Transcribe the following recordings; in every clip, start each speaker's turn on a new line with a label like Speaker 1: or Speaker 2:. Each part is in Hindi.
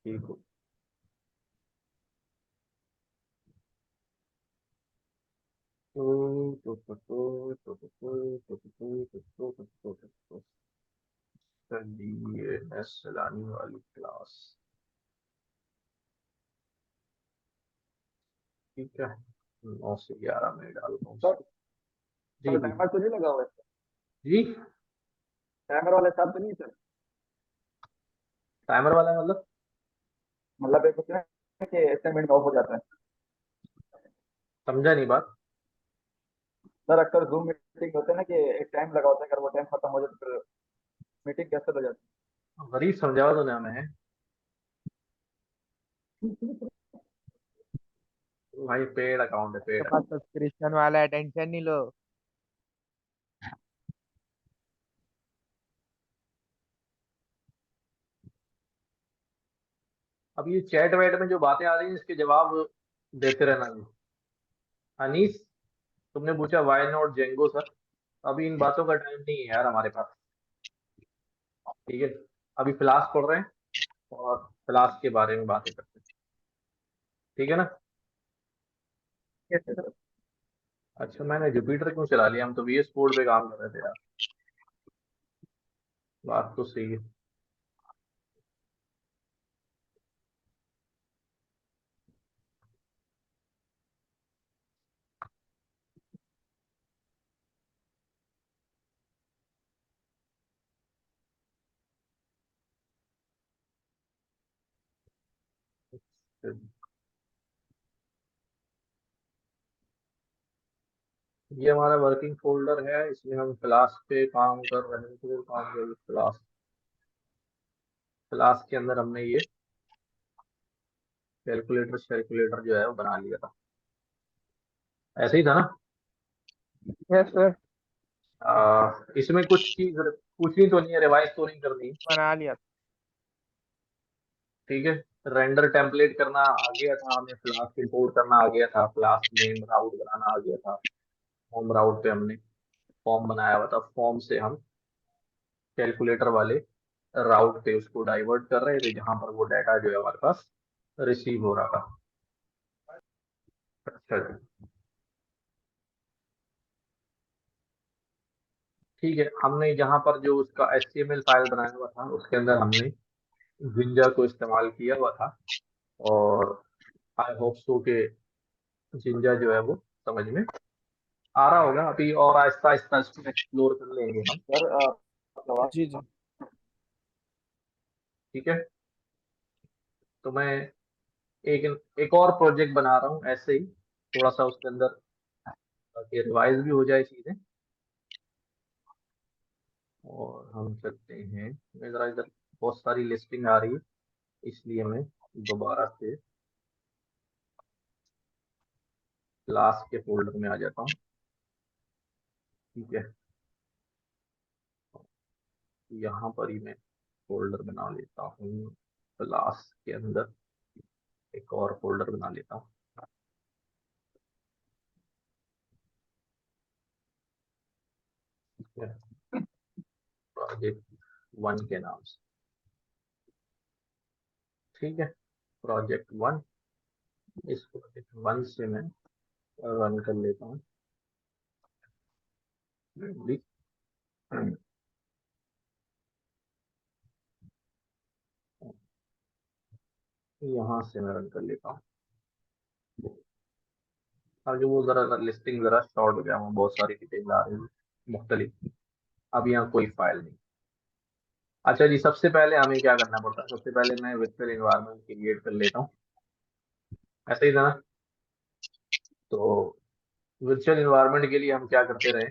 Speaker 1: ठीक हो। चलिए चलानी वाली क्लास। ठीक है, 9 से 11 में डालता हूँ
Speaker 2: सर
Speaker 1: उसको। जी
Speaker 2: सर
Speaker 1: जी
Speaker 2: टाइमर तो नहीं लगा हुआ है?
Speaker 1: जी।
Speaker 2: टाइमर वाले साहब तो नहीं है, सर?
Speaker 1: टाइमर वाला मतलब?
Speaker 2: मतलब एक होता है कि इतने मिनट में ऑफ हो जाता है।
Speaker 1: समझा नहीं बात।
Speaker 2: सर अक्सर जूम मीटिंग होते हैं ना कि एक टाइम लगा होता है, अगर वो टाइम खत्म हो जाए तो फिर मीटिंग कैंसिल हो जाती
Speaker 1: गरीब समझाओ तो ना हमें।
Speaker 2: है।
Speaker 1: भाई पेड अकाउंट है,
Speaker 3: के
Speaker 1: पेड।
Speaker 3: पास सब्सक्रिप्शन वाला है, टेंशन नहीं लो।
Speaker 1: अब ये चैट वैट में जो बातें आ रही हैं इसके जवाब देते रहना जी। अनीस, तुमने पूछा वाई नॉट जेंगो सर। अभी इन बातों का टाइम नहीं है यार हमारे पास। ठीक है, अभी क्लास पढ़ रहे हैं और क्लास के बारे में बातें करते हैं। ठीक है ना।
Speaker 2: कैसे सर?
Speaker 1: अच्छा, मैंने जुपिटर क्यों चला लिया? हम तो वीएस कोड पे काम कर रहे थे यार। बात तो सही है। ये हमारा वर्किंग फोल्डर है, इसमें हम क्लास पे काम कर रहे थे। काम कर क्लास, क्लास के अंदर हमने ये कैलकुलेटर जो है वो बना लिया था। ऐसे ही था ना।
Speaker 3: यस सर,
Speaker 1: इसमें कुछ चीज पूछनी तो नहीं है, रिवाइज तो नहीं करनी।
Speaker 3: बना लिया।
Speaker 1: ठीक है, रेंडर टेम्पलेट करना आ गया था हमें, क्लास इंपोर्ट करना आ गया था, क्लास नेम राउट बनाना आ गया था। होम राउट पे हमने फॉर्म बनाया हुआ था, फॉर्म से हम कैलकुलेटर वाले राउट पे उसको डाइवर्ट कर रहे थे जहां पर वो डाटा जो है हमारे पास रिसीव हो रहा था। अच्छा जी। ठीक है, हमने जहां पर जो उसका HTML फाइल बनाया हुआ था उसके अंदर हमने जिंजा को इस्तेमाल किया हुआ था। और आई होप सो के जिंजा जो है वो समझ में आ रहा होगा अभी, और आहिस्ता आहिस्ता इसको एक्सप्लोर कर लेंगे हम।
Speaker 2: सर सवाल।
Speaker 3: जी जी।
Speaker 1: ठीक है, तो मैं एक एक और प्रोजेक्ट बना रहा हूँ ऐसे ही, थोड़ा सा उसके अंदर, ताकि रिवाइज भी हो जाए चीजें। और हम चलते हैं, मैं जरा इधर बहुत सारी लिस्टिंग आ रही है इसलिए मैं दोबारा से क्लास के फोल्डर में आ जाता हूँ। ठीक है, यहाँ पर ही मैं फोल्डर बना लेता हूँ, क्लास के अंदर एक और फोल्डर बना लेता हूँ। ठीक है, प्रोजेक्ट 1 के नाम से। ठीक है, प्रोजेक्ट 1, इस प्रोजेक्ट 1 से मैं रन कर लेता हूँ। यहाँ से मैं रन कर लेता हूँ, ताकि वो जरा लिस्टिंग जरा शॉर्ट हो गया, वहाँ बहुत सारी डिटेल आ रही है मुख्तलिफ। अब यहाँ कोई फाइल नहीं। अच्छा जी, सबसे पहले हमें क्या करना पड़ता है? सबसे पहले मैं वर्चुअल एनवायरनमेंट क्रिएट कर लेता हूँ। ऐसे ही था ना। तो वर्चुअल एनवायरनमेंट के लिए हम क्या करते रहे,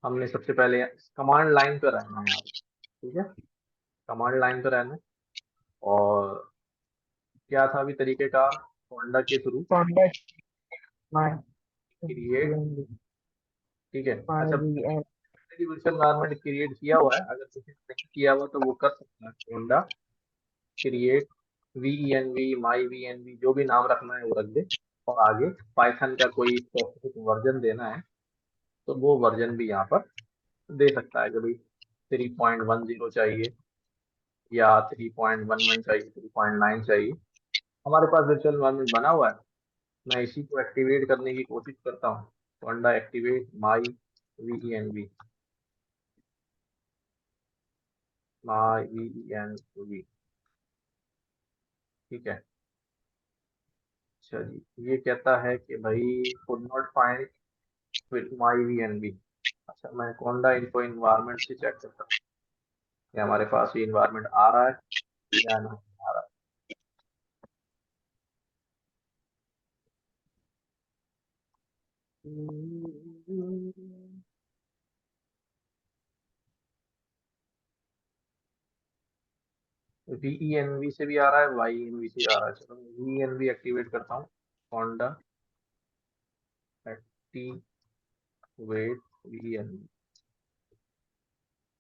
Speaker 1: हमने सबसे पहले कमांड लाइन पर रहना है यहाँ पे। ठीक है, कमांड लाइन पर रहना है। और क्या था अभी तरीकेकार, होंडा के थ्रू
Speaker 3: कॉन्टेक्ट माय
Speaker 1: क्रिएट। ठीक है,
Speaker 3: माय
Speaker 1: अच्छा,
Speaker 3: वी
Speaker 1: वर्चुअल एनवायरनमेंट क्रिएट किया हुआ है, अगर किसी ने नहीं किया हुआ तो वो कर सकता है। होंडा क्रिएट VENV माई VNV जो भी नाम रखना है वो रख दे। और आगे पाइथन का कोई स्पेसिफिक वर्जन देना है तो वो वर्जन भी यहाँ पर दे सकता है कि भाई 3.10 चाहिए या 3.11 चाहिए, 3.9 चाहिए, हमारे पास वर्चुअल एनवायरनमेंट बना हुआ है। मैं इसी को एक्टिवेट करने की कोशिश करता हूँ। पंडा एक्टिवेट माई VENV, माई VENV, ठीक है। अच्छा जी, ये कहता है कि भाई could not find with my VNV। अच्छा, मैं कोंडा इनको इन्वायरमेंट से चेक करता हूँ कि हमारे पास ये इन्वायरमेंट आ रहा है या नहीं आ रहा है। VENV से भी आ रहा है, YENV से आ रहा है। चलो VENV एक्टिवेट करता हूँ। होंडा एक्टिवेट VENV,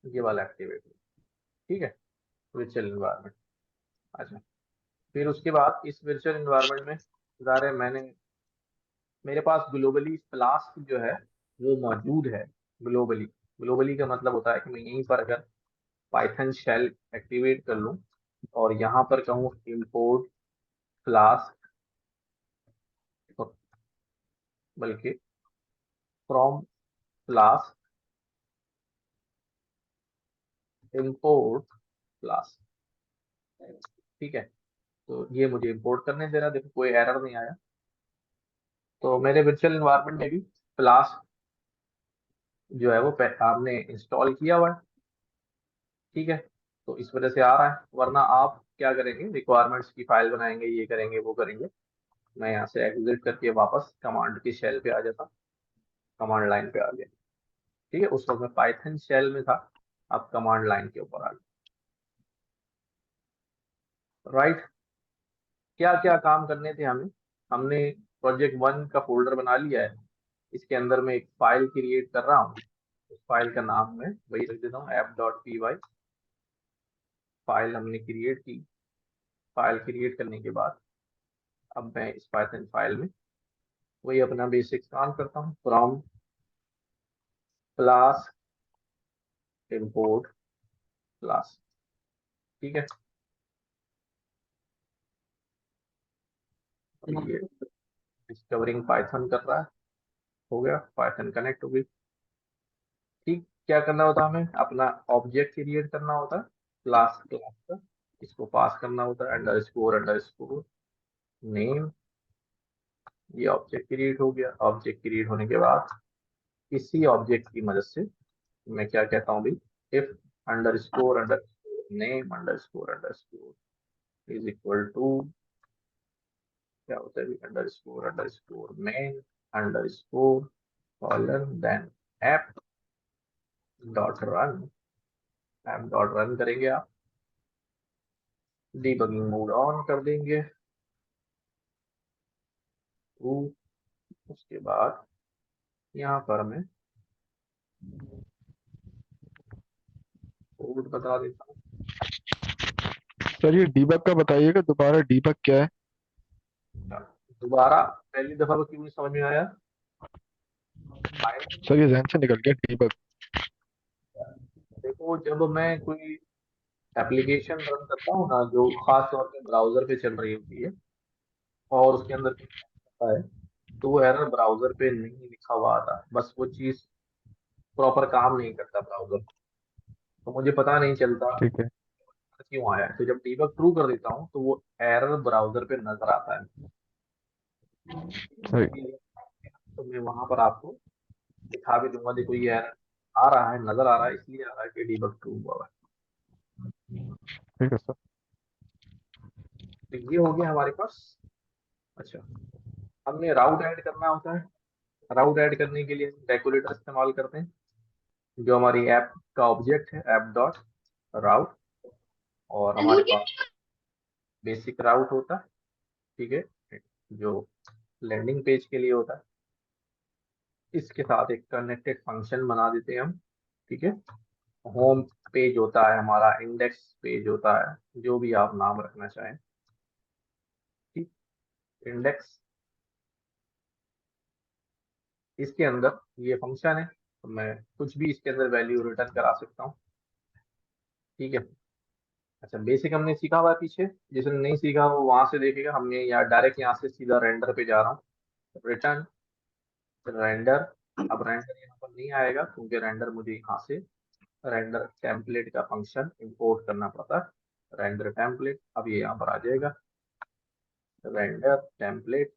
Speaker 1: ये वाला एक्टिवेट, ठीक है, वर्चुअल इन्वायरमेंट। अच्छा, फिर उसके बाद इस वर्चुअल इन्वायरमेंट में ज़ाहिर है मेरे पास ग्लोबली फ्लास्क जो है वो मौजूद है। ग्लोबली, ग्लोबली का मतलब होता है कि मैं यहीं पर अगर पाइथन शेल एक्टिवेट कर लूँ और यहाँ पर कहूँ इम्पोर्ट फ्लास्क, बल्कि फ्रॉम फ्लास्क इम्पोर्ट फ्लास्क, ठीक है। तो ये मुझे इम्पोर्ट करने दे रहा, देखो कोई एरर नहीं आया। तो मेरे वर्चुअल इन्वायरमेंट में भी फ्लास्क जो है वो आपने इंस्टॉल किया हुआ है, ठीक है। तो इस वजह से आ रहा है, वरना आप क्या करेंगे, रिक्वायरमेंट्स की फाइल बनाएंगे, ये करेंगे वो करेंगे। मैं यहाँ से एग्जिट करके वापस कमांड की शेल पे आ जाता, कमांड लाइन पे आ गया, ठीक है। उस वक्त मैं पाइथन शेल में था, अब कमांड लाइन के ऊपर आ गया, राइट। क्या क्या काम करने थे हमें, हमने प्रोजेक्ट 1 का फोल्डर बना लिया है। इसके अंदर मैं एक फाइल क्रिएट कर रहा हूँ। उस फाइल का नाम मैं वही रख देता हूँ, app.py। फाइल हमने क्रिएट की। फाइल क्रिएट करने के बाद अब मैं इस पाइथन फाइल में वही अपना बेसिक काम करता हूँ, फ्रॉम क्लास इम्पोर्ट क्लास, ठीक है। अब ये डिस्कवरिंग पाइथन कर रहा है, हो गया, पाइथन कनेक्ट हो गई, ठीक। क्या करना होता है हमें, अपना ऑब्जेक्ट क्रिएट करना होता है क्लास, क्लास का इसको पास करना होता है अंडरस्कोर नेम। ये ऑब्जेक्ट क्रिएट हो गया। ऑब्जेक्ट क्रिएट होने के बाद इसी ऑब्जेक्ट की मदद से मैं क्या कहता हूँ भाई, if underscore name underscore is equal to, क्या होता है, underscore main underscore colon then app dot run. App dot run करेंगे आप, डीबगिंग मोड ऑन कर देंगे। उसके बाद यहाँ पर मैं कोड बता देता हूँ।
Speaker 4: सर ये डीबग का बताइएगा दोबारा, डीबग क्या है?
Speaker 1: दोबारा, पहली दफा तो क्यों नहीं समझ में आया?
Speaker 4: सर ये जहन से निकल गया डीबग।
Speaker 1: देखो, जब मैं कोई एप्लीकेशन रन करता हूँ ना, जो खास तौर पे ब्राउजर पे चल रही होती है और उसके अंदर कुछ होता है, तो वो एरर ब्राउजर पे नहीं लिखा हुआ आता, बस वो चीज प्रॉपर काम नहीं करता ब्राउजर, तो मुझे पता नहीं चलता
Speaker 4: ठीक है।
Speaker 1: क्यों आया है। तो जब डीबग ट्रू कर देता हूँ तो वो एरर ब्राउजर पे नजर आता है।
Speaker 4: सही।
Speaker 1: तो मैं वहां पर आपको दिखा भी दूंगा, देखो ये एरर आ रहा है, नजर आ रहा है, इसलिए आ रहा है कि डीबग ट्रू हुआ है।
Speaker 4: ठीक है सर।
Speaker 1: तो ये हो गया हमारे पास। अच्छा, हमने राउट ऐड करना होता है। राउट ऐड करने के लिए हम डेकोरेटर इस्तेमाल करते हैं, जो हमारी ऐप का ऑब्जेक्ट है, ऐप डॉट राउट। और हमारे पास बेसिक राउट होता है, ठीक है, जो लैंडिंग पेज के लिए होता है। इसके साथ एक कनेक्टेड फंक्शन बना देते हैं हम, ठीक है। होम पेज होता है हमारा, इंडेक्स पेज होता है, जो भी आप नाम रखना चाहें, ठीक। इंडेक्स, इसके अंदर ये फंक्शन है, तो मैं कुछ भी इसके अंदर वैल्यू रिटर्न करा सकता हूँ, ठीक है। अच्छा, बेसिक हमने सीखा हुआ है पीछे, जिसने नहीं सीखा वो वहां से देखेगा। हमने यहाँ डायरेक्ट यहाँ से सीधा रेंडर पे जा रहा हूँ, रिटर्न रेंडर। अब रेंडर यहाँ पर नहीं आएगा क्योंकि रेंडर मुझे यहाँ से रेंडर टेम्पलेट का फंक्शन इंपोर्ट करना पड़ता है। रेंडर टेम्पलेट, अब ये यहाँ पर आ जाएगा रेंडर टेम्पलेट।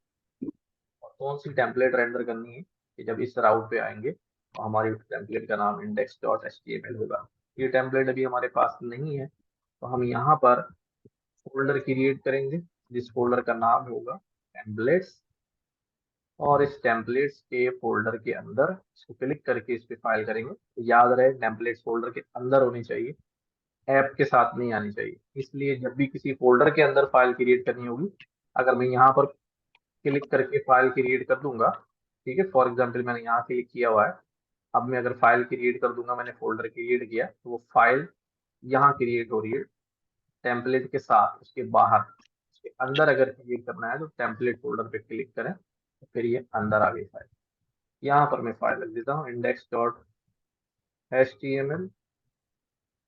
Speaker 1: और कौन सी टेम्पलेट रेंडर करनी है कि जब इस राउट पे आएंगे तो हमारी टेम्पलेट का नाम index dot H T M L होगा। ये टेम्पलेट अभी हमारे पास नहीं है, तो हम यहाँ पर फोल्डर क्रिएट करेंगे जिस फोल्डर का नाम होगा टेम्पलेट्स। और इस टेम्पलेट्स के फोल्डर के अंदर इसको क्लिक करके इस पे फाइल करेंगे। याद रहे टेम्पलेट्स फोल्डर के अंदर होनी चाहिए, ऐप के साथ नहीं आनी चाहिए। इसलिए जब भी किसी फोल्डर के अंदर फाइल क्रिएट करनी होगी, अगर मैं यहाँ पर क्लिक करके फाइल क्रिएट कर दूंगा, ठीक है, फॉर एग्जाम्पल मैंने यहाँ क्लिक किया हुआ है। अब मैं अगर फाइल क्रिएट कर दूंगा, मैंने फोल्डर क्रिएट किया तो वो फाइल यहाँ क्रिएट हो रही है टेम्पलेट के साथ। उसके बाहर, उसके अंदर अगर क्रिएट करना है तो टेम्पलेट फोल्डर पे क्लिक करें तो फिर ये अंदर आ गई फाइल। यहाँ पर मैं फाइल लिख देता हूँ index dot H T M L.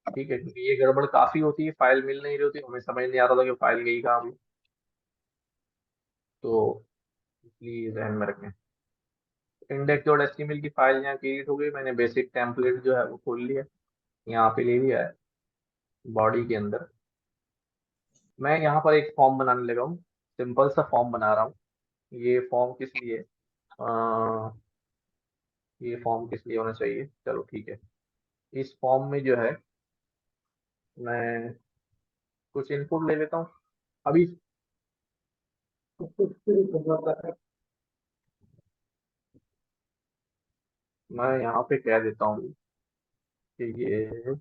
Speaker 1: ठीक है, क्योंकि ये गड़बड़ काफी होती है, फाइल मिल नहीं रही होती, हमें समझ नहीं आ रहा था कि फाइल गई कहाँ भी। तो इसलिए ध्यान में रखें। Index dot H T M L की फाइल यहाँ क्रिएट हो गई। मैंने बेसिक टेम्पलेट जो है वो खोल लिया, यहाँ पे ले लिया है बॉडी के अंदर। मैं यहाँ पर एक फॉर्म बनाने लगा हूँ, सिंपल सा फॉर्म बना रहा हूँ। ये फॉर्म किस लिए ये फॉर्म किस लिए होना चाहिए, चलो ठीक है। इस फॉर्म में जो है मैं कुछ इनपुट ले लेता हूँ अभी। मैं यहाँ पे कह देता हूँ कि ये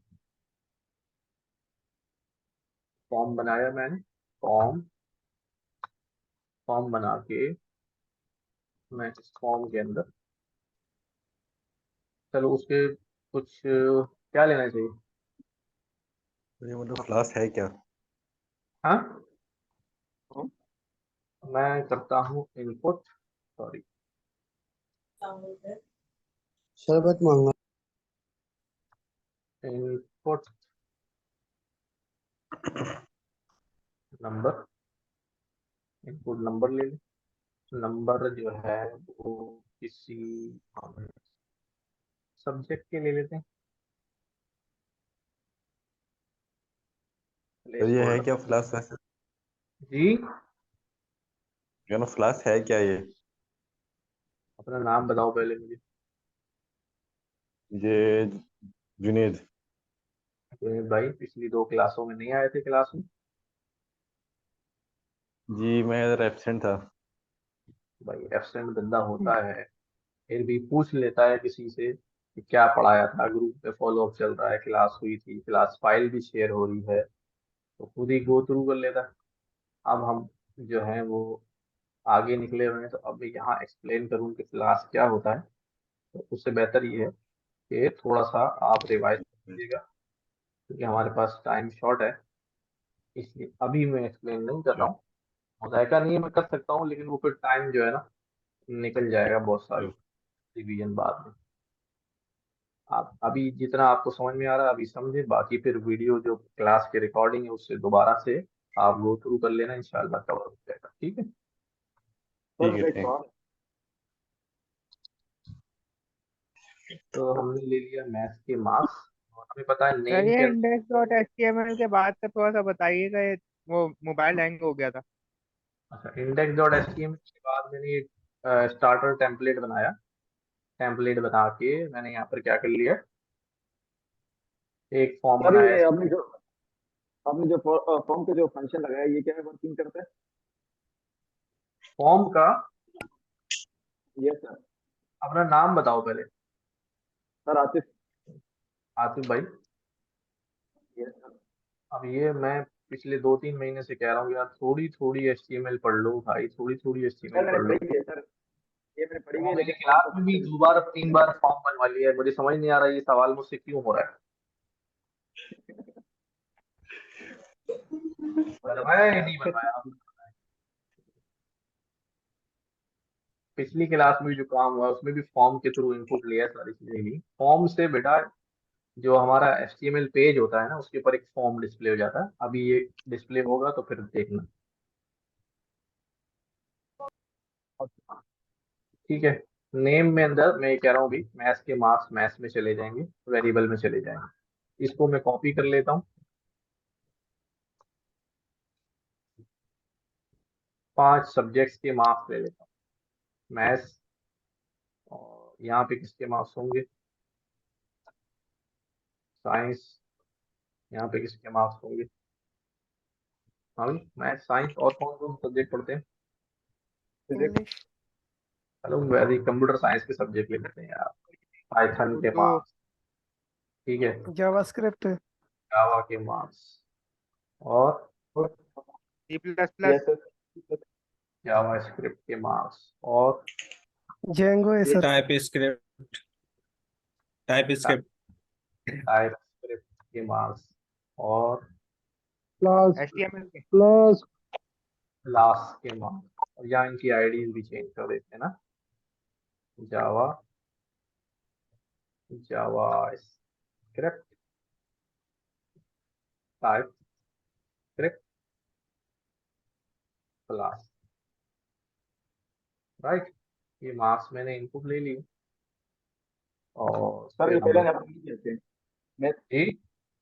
Speaker 1: फॉर्म बनाया मैंने। फॉर्म फॉर्म बना के मैं इस फॉर्म के अंदर, चलो उसके कुछ क्या लेना चाहिए।
Speaker 5: तो ये मतलब क्लास है क्या?
Speaker 1: हाँ, मैं करता हूँ इनपुट, सॉरी,
Speaker 6: शरबत मांगा।
Speaker 1: इनपुट नंबर, इनपुट नंबर ले लें। नंबर जो है वो किसी सब्जेक्ट के ले लेते हैं,
Speaker 5: तो
Speaker 1: प्लेस
Speaker 5: ये है
Speaker 1: होल्डर।
Speaker 5: क्या क्लास वैसे?
Speaker 1: जी,
Speaker 5: क्लास है क्या ये?
Speaker 1: अपना नाम बताओ पहले मुझे।
Speaker 5: ये जुनेद।
Speaker 1: तो भाई पिछली दो क्लासों में नहीं आए थे क्लास में?
Speaker 5: जी मैं इधर एब्सेंट था।
Speaker 1: भाई एब्सेंट बंदा होता है, फिर भी पूछ लेता है किसी से कि क्या पढ़ाया था, ग्रुप पे फॉलो अप चल रहा है, क्लास हुई थी, क्लास फाइल भी शेयर हो रही है, तो खुद ही गो थ्रू कर लेता है। अब हम जो है वो आगे निकले हुए हैं, तो अब मैं यहाँ एक्सप्लेन करूँ कि क्लास क्या होता है, तो उससे बेहतर ये है कि थोड़ा सा आप रिवाइज कीजिएगा, क्योंकि हमारे पास टाइम शॉर्ट है। इसलिए अभी मैं एक्सप्लेन नहीं कर रहा
Speaker 5: अच्छा।
Speaker 1: हूँ। मुज़ाहिरा नहीं मैं कर सकता हूँ, लेकिन वो फिर टाइम जो है ना निकल जाएगा बहुत सारी रिवीजन बाद में। आप अभी जितना आपको समझ में आ रहा है अभी समझे, बाकी फिर वीडियो जो क्लास की रिकॉर्डिंग है उससे दोबारा से आप गो थ्रू कर लेना, इंशाल्लाह कवर हो जाएगा। ठीक है,
Speaker 2: सर
Speaker 5: ठीक है,
Speaker 2: एक
Speaker 5: थैंक।
Speaker 2: सवाल।
Speaker 1: तो हमने ले लिया मैथ्स के मार्क्स, और हमें पता है
Speaker 3: सर
Speaker 1: नेम
Speaker 3: ये
Speaker 1: के।
Speaker 3: Index dot H T M L के बाद का थोड़ा सा बताइएगा, ये वो मोबाइल हैंग हो गया था।
Speaker 1: अच्छा, index dot H T M L के बाद मैंने एक स्टार्टर टेम्पलेट बनाया। टेम्पलेट बना के मैंने यहाँ पर क्या कर लिया, एक फॉर्म
Speaker 2: सर
Speaker 1: बनाया।
Speaker 2: ये आपने जो फॉर्म के जो फंक्शन लगाया ये क्या वर्किंग करता है?
Speaker 1: फॉर्म का
Speaker 2: ये सर।
Speaker 1: अपना नाम बताओ पहले।
Speaker 2: सर आतिफ।
Speaker 1: आतिफ भाई।
Speaker 2: ये सर।
Speaker 1: अब ये मैं पिछले 2-3 महीने से कह रहा हूँ यार, थोड़ी थोड़ी एचटीएमएल पढ़ लो भाई, थोड़ी थोड़ी
Speaker 2: सर
Speaker 1: एचटीएमएल
Speaker 2: मैंने
Speaker 1: पढ़ लो।
Speaker 2: पढ़ी है सर, ये मैंने पढ़ी
Speaker 1: वो
Speaker 2: है
Speaker 1: मैंने
Speaker 2: लेकिन फॉर्म
Speaker 1: क्लास
Speaker 2: का
Speaker 1: में भी
Speaker 2: फंक्शन।
Speaker 1: 2 बार 3 बार फॉर्म बनवा लिया है, मुझे समझ नहीं आ रहा है ये सवाल मुझसे क्यों हो रहा है। बनवाया या नहीं बनवाया अभी? पिछली क्लास में जो काम हुआ उसमें भी फॉर्म के थ्रू इनपुट लिया, सारी चीजें ली फॉर्म से बेटा। जो हमारा HTML पेज होता है ना, उसके ऊपर एक फॉर्म डिस्प्ले हो जाता है। अभी ये डिस्प्ले होगा तो फिर देखना। ठीक है। नेम में अंदर मैं ये कह रहा हूँ भी मैथ्स के मार्क्स मैथ्स में चले जाएंगे, वेरिएबल में चले जाएंगे। इसको मैं कॉपी कर लेता हूँ। 5 सब्जेक्ट्स के मार्क्स ले लेता हूँ, मैथ्स। और यहाँ पे किसके मार्क्स होंगे? साइंस। यहाँ पे किसके मार्क्स होंगे? हाँ भाई, मैथ्स साइंस और कौन कौन सब्जेक्ट पढ़ते हैं?
Speaker 2: फिजिक्स।
Speaker 6: इंग्लिश।
Speaker 1: चलो वैसे कंप्यूटर साइंस के सब्जेक्ट ले लेते हैं यार। पाइथन के
Speaker 3: उर्दू।
Speaker 1: मार्क्स। ठीक है।
Speaker 6: जावास्क्रिप्ट।
Speaker 1: जावा के मार्क्स। और
Speaker 3: C++।
Speaker 2: सीएसएस।
Speaker 1: जावा स्क्रिप्ट के मार्क्स। और
Speaker 6: Django SS.
Speaker 7: Type script. Type script.
Speaker 1: Type script के मार्क्स। और
Speaker 6: प्लस।
Speaker 3: HTML के।
Speaker 6: प्लस।
Speaker 1: क्लास के मार्क्स। और यहाँ इनकी आईडीज भी चेंज कर देते हैं ना। Java, JavaScript, TypeScript, class. Right. ये मार्क्स मैंने इनपुट ले ली। और
Speaker 2: सर
Speaker 1: फिर
Speaker 2: ये
Speaker 1: हम
Speaker 2: पहले आपने नहीं किया थे, मैं
Speaker 1: जी।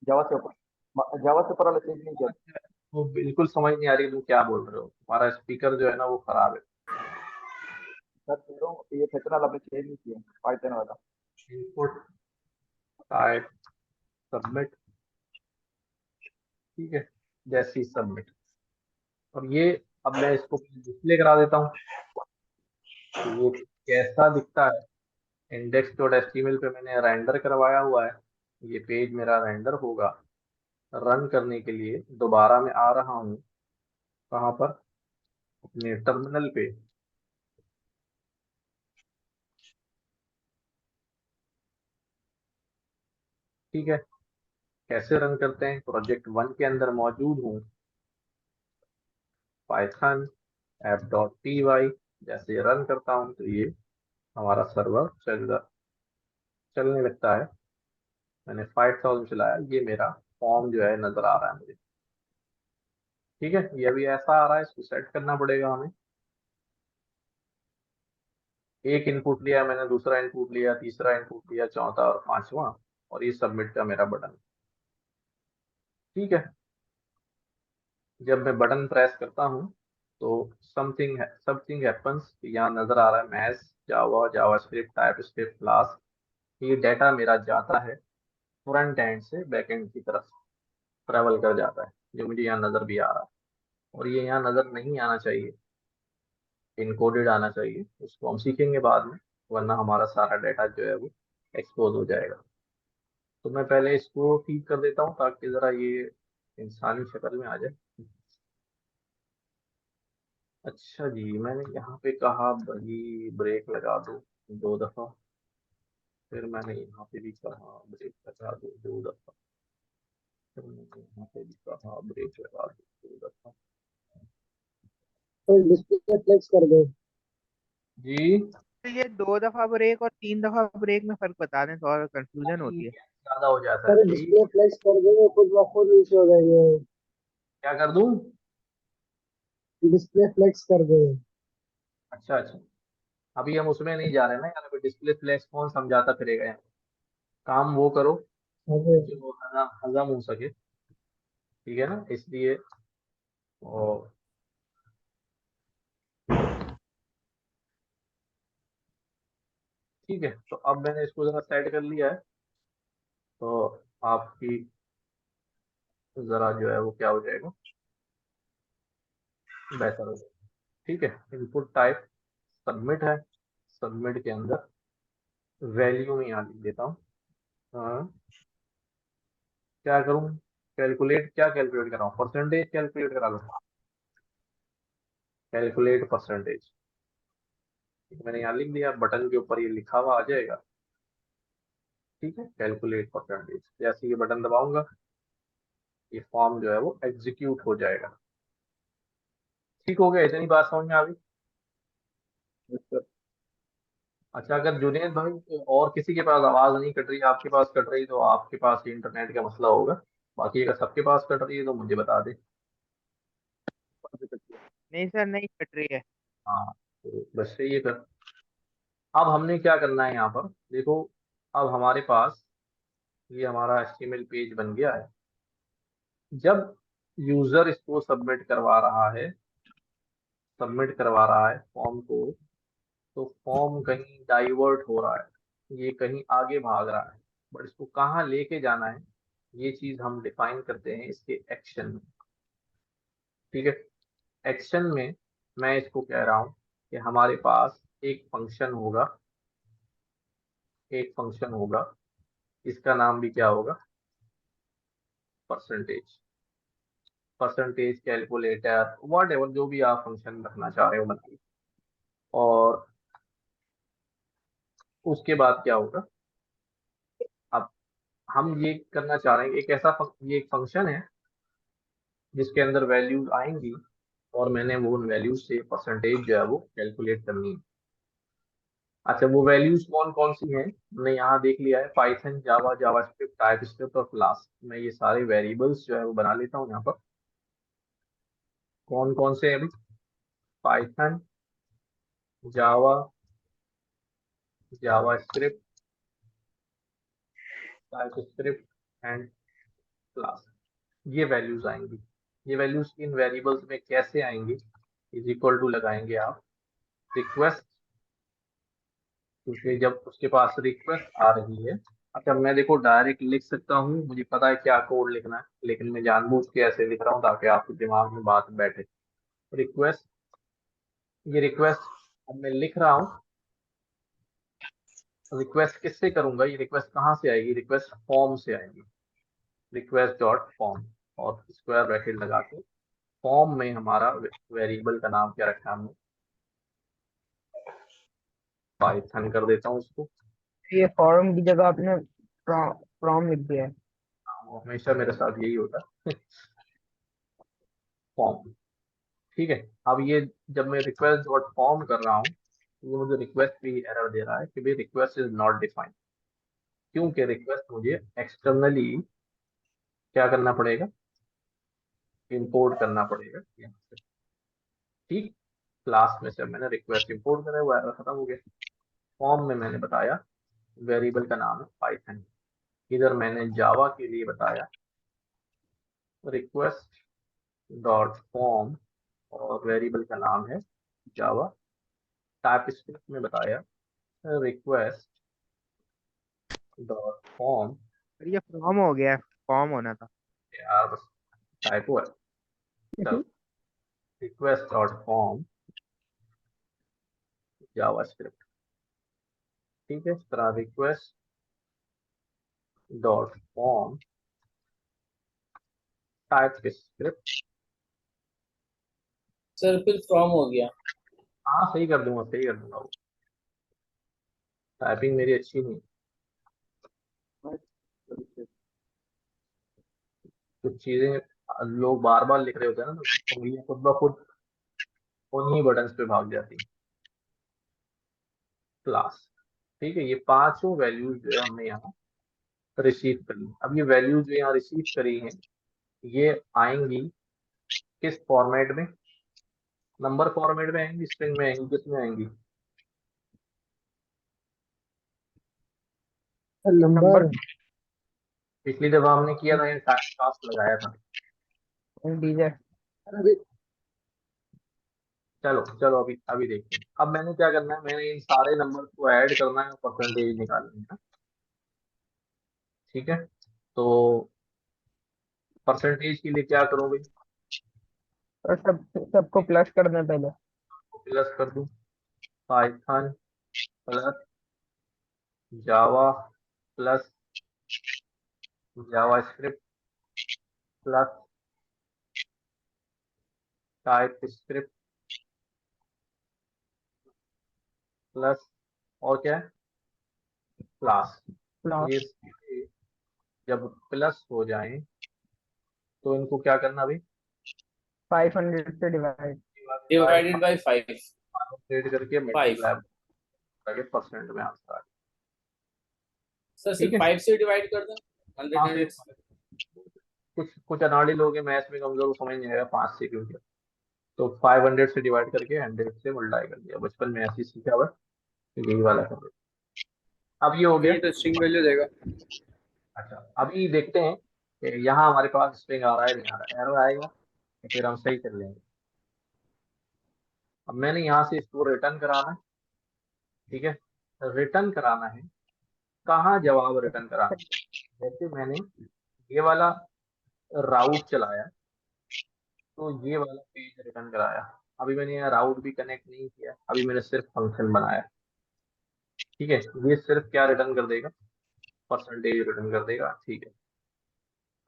Speaker 2: जावा से ऊपर वाला चेंज नहीं किया।
Speaker 1: वो बिल्कुल समझ नहीं आ रही तुम क्या बोल रहे हो, तुम्हारा स्पीकर जो है ना वो खराब है।
Speaker 2: सर कह रहा हूँ ये फैक्टरल आपने चेंज नहीं किया पाइथन वाला।
Speaker 1: Input, type, submit. ठीक है। जैसे ही सबमिट। और ये अब मैं इसको डिस्प्ले करा देता हूँ। तो ये कैसा दिखता है? index.html पे मैंने रेंडर करवाया हुआ है। ये पेज मेरा रेंडर होगा। रन करने के लिए दोबारा मैं आ रहा हूँ। कहाँ पर? अपने टर्मिनल पे। ठीक है। कैसे रन करते हैं? प्रोजेक्ट 1 के अंदर मौजूद हूँ। Python app.py। जैसे रन करता हूँ तो ये हमारा सर्वर चलने लगता है। मैंने 5000 चलाया, ये मेरा फॉर्म जो है नजर आ रहा है मुझे। ठीक है। ये अभी ऐसा आ रहा है, इसको सेट करना पड़ेगा हमें। एक इनपुट लिया मैंने, दूसरा इनपुट लिया, तीसरा इनपुट लिया, चौथा और पांचवा। और ये सबमिट का मेरा बटन। ठीक है। जब मैं बटन प्रेस करता हूँ तो समथिंग हैपन्स। यहाँ नजर आ रहा है मैथ्स, जावा, जावास्क्रिप्ट, टाइपस्क्रिप्ट, क्लास। ये डाटा मेरा जाता है फ्रंट एंड से बैक एंड की तरफ ट्रेवल कर जाता है, जो मुझे यहाँ नजर भी आ रहा है। और ये यहाँ नजर नहीं आना चाहिए, इनकोडेड आना चाहिए। उसको हम सीखेंगे बाद में, वरना हमारा सारा डाटा जो है वो एक्सपोज हो जाएगा। तो मैं पहले इसको ठीक कर देता हूँ ताकि जरा ये इंसानी शक्ल में आ जाए। अच्छा जी, मैंने यहाँ पे कहा भाई ब्रेक लगा दो 2 दफा। फिर मैंने यहाँ पे भी कहा ब्रेक लगा दो 2 दफा। फिर मैंने यहाँ पे भी कहा ब्रेक लगा दो 2 दफा।
Speaker 6: तो डिस्प्ले फ्लेक्स कर दो।
Speaker 1: जी।
Speaker 3: तो ये 2 दफा ब्रेक और 3 दफा ब्रेक में फर्क बता दें, तो कंफ्यूजन
Speaker 1: अरे
Speaker 3: होती
Speaker 1: ये
Speaker 3: है।
Speaker 1: ज्यादा हो जाता है
Speaker 6: सर
Speaker 1: भाई।
Speaker 6: डिस्प्ले फ्लेक्स कर दो, खुद ब खुद नीचे हो जाएंगे।
Speaker 1: क्या कर दूं?
Speaker 6: डिस्प्ले फ्लेक्स कर दो।
Speaker 1: अच्छा अच्छा। अभी हम उसमें नहीं जा रहे ना यार, अभी डिस्प्ले फ्लैश कौन समझाता फिरेगा यार। काम वो करो
Speaker 6: अरे
Speaker 1: जो हजम हजम हो सके। ठीक है ना, इसलिए। और ठीक है, तो अब मैंने इसको जरा सेट कर लिया है। तो आपकी जरा जो है वो क्या हो जाएगा, बेहतर हो जाएगा। ठीक है। इनपुट टाइप सबमिट है। सबमिट के अंदर वैल्यू में यहाँ लिख देता हूँ। हाँ, क्या करूँ? कैलकुलेट, क्या कैलकुलेट कर रहा हूँ? परसेंटेज कैलकुलेट करा लो। Calculate percentage. मैंने यहाँ लिख दिया, बटन के ऊपर ये लिखा हुआ आ जाएगा। ठीक है। कैलकुलेट परसेंटेज, जैसे ये बटन दबाऊंगा ये फॉर्म जो है वो एग्जीक्यूट हो जाएगा। ठीक हो गया? इतनी बात समझ में आ गई?
Speaker 2: सर
Speaker 1: अच्छा, अगर जुनेद भाई और किसी के पास आवाज नहीं कट रही, आपके पास कट रही, तो आपके पास इंटरनेट का मसला होगा। बाकी अगर सबके पास कट रही है तो मुझे बता दे।
Speaker 3: नहीं सर, नहीं कट रही है।
Speaker 1: हाँ, तो बस सही है फिर। अब हमने क्या करना है यहाँ पर, देखो। अब हमारे पास ये हमारा HTML पेज बन गया है। जब यूजर इसको सबमिट करवा रहा है फॉर्म को, तो फॉर्म कहीं डाइवर्ट हो रहा है, ये कहीं आगे भाग रहा है। बट इसको कहाँ लेके जाना है, ये चीज हम डिफाइन करते हैं इसके एक्शन में। ठीक है। एक्शन में मैं इसको कह रहा हूँ कि हमारे पास एक फंक्शन होगा, इसका नाम भी क्या होगा, percentage. Percentage calculator what ever, जो भी आप फंक्शन रखना चाह रहे हो बनाइए। और उसके बाद क्या होगा, अब हम ये करना चाह रहे हैं, ये एक फंक्शन है जिसके अंदर वैल्यूज आएंगी, और मैंने वो उन वैल्यूज से परसेंटेज जो है वो कैलकुलेट करनी है। अच्छा, वो वैल्यूज कौन कौन सी हैं, हमने यहाँ देख लिया है, पाइथन, जावा, जावास्क्रिप्ट, टाइपस्क्रिप्ट और फ्लास्क। मैं ये सारे वेरिएबल्स जो है वो बना लेता हूँ यहाँ पर। कौन कौन से हैं अभी, Python, Java, JavaScript, TypeScript and flask. ये वैल्यूज आएंगी। ये वैल्यूज इन वेरिएबल्स में कैसे आएंगी, इज इक्वल टू लगाएंगे आप रिक्वेस्ट, क्योंकि जब उसके पास रिक्वेस्ट आ रही है। अच्छा, मैं देखो डायरेक्ट लिख सकता हूँ, मुझे पता है क्या कोड लिखना है, लेकिन मैं जानबूझ के ऐसे लिख रहा हूँ ताकि आपके दिमाग में बात बैठे। रिक्वेस्ट, ये रिक्वेस्ट अब मैं लिख रहा हूँ। रिक्वेस्ट किससे करूंगा, ये रिक्वेस्ट कहाँ से आएगी, रिक्वेस्ट फॉर्म से आएगी। रिक्वेस्ट डॉट फॉर्म, और स्क्वायर ब्रैकेट लगा के फॉर्म में हमारा वेरिएबल का नाम क्या रखा है हमने, पाइथन कर देता हूँ इसको।
Speaker 3: ये फॉर्म की जगह आपने फ्रॉम लिख दिया है।
Speaker 1: वो हमेशा मेरे साथ यही होता है। फॉर्म। ठीक है। अब ये जब मैं रिक्वेस्ट डॉट फॉर्म कर रहा हूँ, तो ये मुझे रिक्वेस्ट भी एरर दे रहा है कि भाई रिक्वेस्ट इज नॉट डिफाइंड, क्योंकि रिक्वेस्ट मुझे एक्सटर्नली क्या करना पड़ेगा, इंपोर्ट करना पड़ेगा यहाँ से। ठीक। क्लास में से मैंने रिक्वेस्ट इंपोर्ट करा, वो एरर खत्म हो गया। फॉर्म में मैंने बताया वेरिएबल का नाम है पाइथन। इधर मैंने जावा के लिए बताया रिक्वेस्ट डॉट फॉर्म, और वेरिएबल का नाम है जावा। टाइपस्क्रिप्ट में बताया रिक्वेस्ट डॉट फॉर्म।
Speaker 3: और ये फ्रॉम हो गया, फॉर्म होना था।
Speaker 1: यार बस टाइपो है। चलो, रिक्वेस्ट डॉट फॉर्म जावास्क्रिप्ट। ठीक है, इस तरह request dot form TypeScript.
Speaker 6: Sir फिर फ्रॉम हो गया।
Speaker 1: हाँ, सही कर दूंगा वो। टाइपिंग मेरी अच्छी नहीं है। कुछ चीजें लोग बार बार लिख रहे होते हैं ना, तो उंगलियां खुद ब खुद उन्हीं बटन्स पे भाग जाती हैं। क्लास। ठीक है, ये पांचों वैल्यूज जो है हमने यहाँ रिसीव करी। अब ये वैल्यूज जो यहाँ रिसीव करी हैं, ये आएंगी किस फॉर्मेट में, नंबर फॉर्मेट में आएंगी, स्ट्रिंग में आएंगी, किस में आएंगी,
Speaker 3: नंबर
Speaker 6: नंबर।
Speaker 1: पिछली दफा हमने किया था, ये टास्क लगाया था।
Speaker 3: इंटीजर।
Speaker 6: अभी
Speaker 1: चलो चलो, अभी अभी देखते हैं। अब मैंने क्या करना है, मैंने इन सारे नंबर को ऐड करना है, परसेंटेज निकालनी है। ठीक है। तो परसेंटेज के लिए क्या करोगे,
Speaker 3: और सबको प्लस करना है पहले।
Speaker 1: प्लस कर दूं, Python plus Java plus JavaScript plus TypeScript plus, और क्या है, क्लास।
Speaker 3: प्लस
Speaker 1: ये जब प्लस हो जाए तो इनको क्या करना भाई,
Speaker 3: 500 से डिवाइड।
Speaker 6: Divided by 5।
Speaker 1: ट्रेड करके
Speaker 6: फाइव।
Speaker 1: मल्टीप्लाई। आगे परसेंट में आंसर आ गया।
Speaker 8: सर
Speaker 1: ठीक
Speaker 8: सिर्फ
Speaker 1: है
Speaker 8: 5 से डिवाइड कर दो
Speaker 1: हाँ
Speaker 8: 100
Speaker 1: फिर कुछ कुछ अनाड़ी लोग हैं मैथ्स में कमजोर, वो समझ नहीं आएगा 5 से क्यों किया। तो 500 से डिवाइड करके 100 से मल्टीप्लाई कर दिया, बचपन में ऐसी सीखा हुआ है, तो यही वाला कर रहे अब ये हो गया।
Speaker 3: ये तो स्ट्रिंग वैल्यू देगा।
Speaker 1: अच्छा अभी देखते हैं कि यहाँ हमारे पास स्ट्रिंग आ रहा है नहीं आ रहा है, एरर आएगा तो फिर हम सही कर लेंगे। अब मैंने यहाँ से इसको रिटर्न कराना है, ठीक है, रिटर्न कराना है। कहाँ जवाब रिटर्न कराना है, जैसे मैंने ये वाला राउट चलाया तो ये वाला पेज रिटर्न कराया। अभी मैंने यहाँ राउट भी कनेक्ट नहीं किया, अभी मैंने सिर्फ फंक्शन बनाया, ठीक है, ये सिर्फ क्या रिटर्न कर देगा, परसेंटेज रिटर्न कर देगा, ठीक है।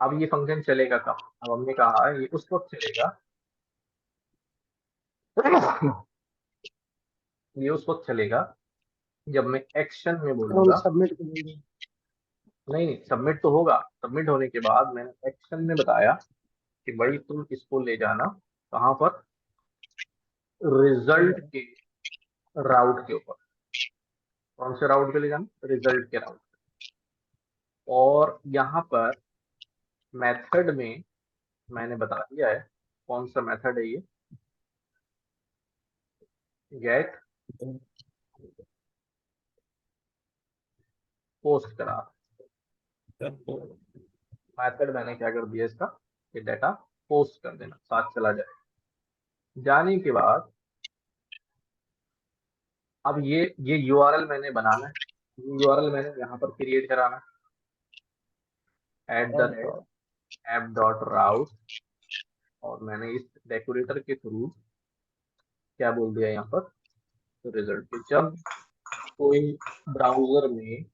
Speaker 1: अब ये फंक्शन चलेगा कब, अब हमने कहा है ये उस वक्त चलेगा ये उस वक्त चलेगा जब मैं एक्शन में
Speaker 6: हम
Speaker 1: बोलूंगा।
Speaker 6: सबमिट करेंगे।
Speaker 1: नहीं नहीं सबमिट तो होगा, सबमिट होने के बाद मैंने एक्शन में बताया कि भाई तुम इसको ले जाना कहाँ पर, रिजल्ट के राउट के ऊपर। कौन से राउट पे ले जाना, रिजल्ट के राउट। और यहाँ पर मेथड में मैंने बता दिया है कौन सा मेथड है, ये गेट पोस्ट करा। मेथड मैंने क्या कर दिया इसका, ये डाटा पोस्ट कर देना, साथ चला जाए। जाने के बाद अब ये यूआरएल मैंने बनाना है, यूआरएल मैंने यहाँ पर क्रिएट कराना है @app.route, और मैंने इस डेकोरेटर के थ्रू क्या बोल दिया यहाँ पर, तो रिजल्ट के जब कोई ब्राउजर में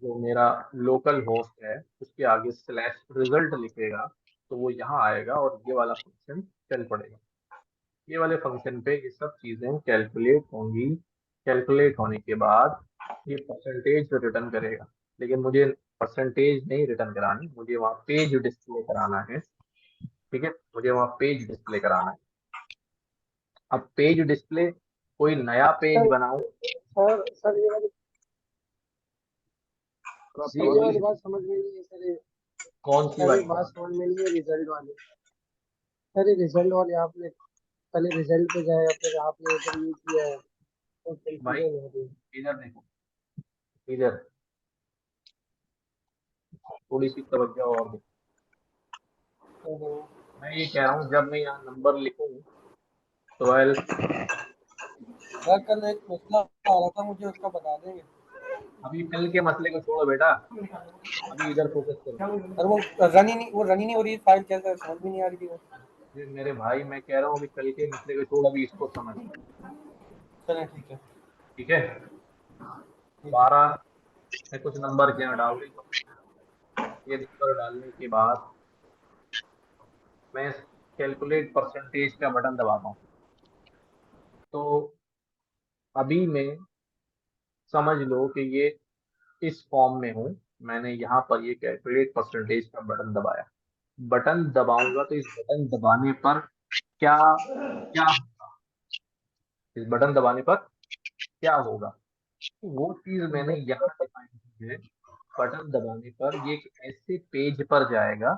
Speaker 1: जो मेरा लोकल होस्ट है उसके आगे स्लैश रिजल्ट लिखेगा तो वो यहाँ आएगा और ये वाला फंक्शन चल पड़ेगा। ये वाले फंक्शन पे ये सब चीजें कैलकुलेट होंगी, कैलकुलेट होने के बाद ये परसेंटेज रिटर्न करेगा। लेकिन मुझे परसेंटेज नहीं रिटर्न करानी, मुझे वहाँ पेज डिस्प्ले कराना है, ठीक है, मुझे वहाँ पेज डिस्प्ले कराना है। अब पेज डिस्प्ले कोई नया पेज
Speaker 6: सर
Speaker 1: बनाऊं,
Speaker 6: सर ये वाली
Speaker 1: जी
Speaker 6: ये वाली
Speaker 1: बोलिए
Speaker 6: बात समझ में नहीं है सर।
Speaker 1: कौन सी
Speaker 6: सर ये
Speaker 1: वाली
Speaker 6: बात
Speaker 1: बात।
Speaker 6: समझ में नहीं है रिजल्ट वाली। सर ये रिजल्ट वाले आपने पहले रिजल्ट पे जाए फिर आपने इधर ये किया है तो
Speaker 1: भाई
Speaker 6: कंफ्यूजन हो रही
Speaker 1: इधर देखो, इधर थोड़ी सी तवज्जो और दो।
Speaker 6: है।
Speaker 1: मैं ये कह रहा हूँ जब मैं यहाँ नंबर लिखूँ 12,
Speaker 6: सर कल एक मसला आ रहा था मुझे उसका बता देंगे।
Speaker 1: अभी कल के मसले को छोड़ो बेटा, अभी इधर फोकस करो।
Speaker 6: सर वो रन ही नहीं हो रही फाइल, कैसे समझ में नहीं आ रही थी वो।
Speaker 1: फिर मेरे भाई मैं कह रहा हूँ अभी कल के मसले को छोड़, अभी इसको समझ,
Speaker 6: चलें ठीक है।
Speaker 1: ठीक है। 12 में कुछ नंबर के यहाँ डाल देता हूँ, ये नंबर डालने के बाद मैं कैलकुलेट परसेंटेज का बटन दबाता हूँ तो अभी मैं समझ लो कि ये इस फॉर्म में हूँ। मैंने यहाँ पर ये कैलकुलेट परसेंटेज का बटन दबाया, बटन दबाऊंगा तो इस बटन दबाने पर क्या क्या इस बटन दबाने पर क्या होगा, वो चीज मैंने यहाँ डिफाइन की है। बटन दबाने पर ये एक ऐसे पेज पर जाएगा,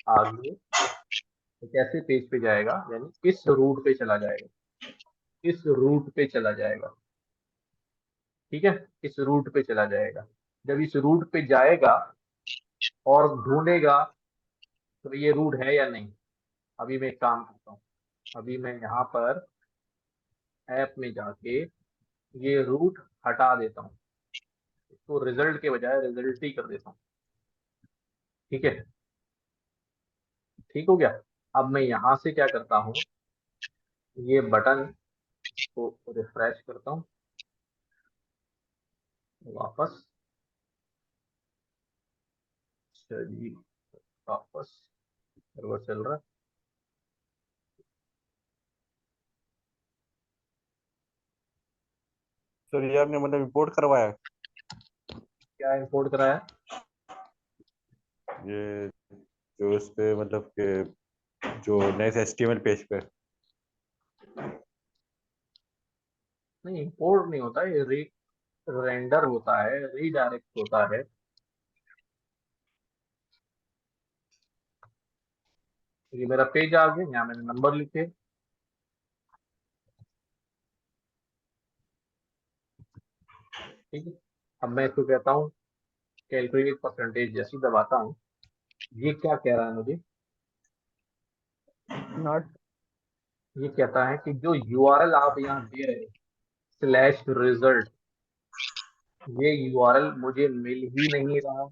Speaker 1: आगे एक ऐसे पेज पे जाएगा, यानी इस रूट पे चला जाएगा, इस रूट पे चला जाएगा, ठीक है, इस रूट पे चला जाएगा। जब इस रूट पे जाएगा और ढूंढेगा तो ये रूट है या नहीं। अभी मैं एक काम करता हूँ, अभी मैं यहाँ पर ऐप में जाके ये रूट हटा देता हूँ, इसको रिजल्ट के बजाय रिजल्ट ही कर देता हूँ, ठीक है, ठीक हो गया। अब मैं यहाँ से क्या करता हूँ, ये बटन को रिफ्रेश करता हूँ वापस, चलिए वापस सर्वर चल रहा है।
Speaker 5: सर ये आपने मतलब इंपोर्ट करवाया
Speaker 1: क्या इंपोर्ट कराया,
Speaker 5: ये जो उस पे मतलब के जो नेक्स्ट HTML पेज पे।
Speaker 1: नहीं, इंपोर्ट नहीं होता, ये रेंडर होता है, रीडायरेक्ट होता है। ये मेरा पेज आ गया, यहाँ मैंने नंबर लिखे। ठीक है, अब मैं इसको कहता हूँ कैलकुलेट परसेंटेज, जैसे ही दबाता हूँ ये क्या कह रहा है मुझे,
Speaker 3: नॉट।
Speaker 1: ये कहता है कि जो यूआरएल आप यहाँ दे रहे हैं स्लैश रिजल्ट, ये यूआरएल मुझे मिल ही नहीं रहा।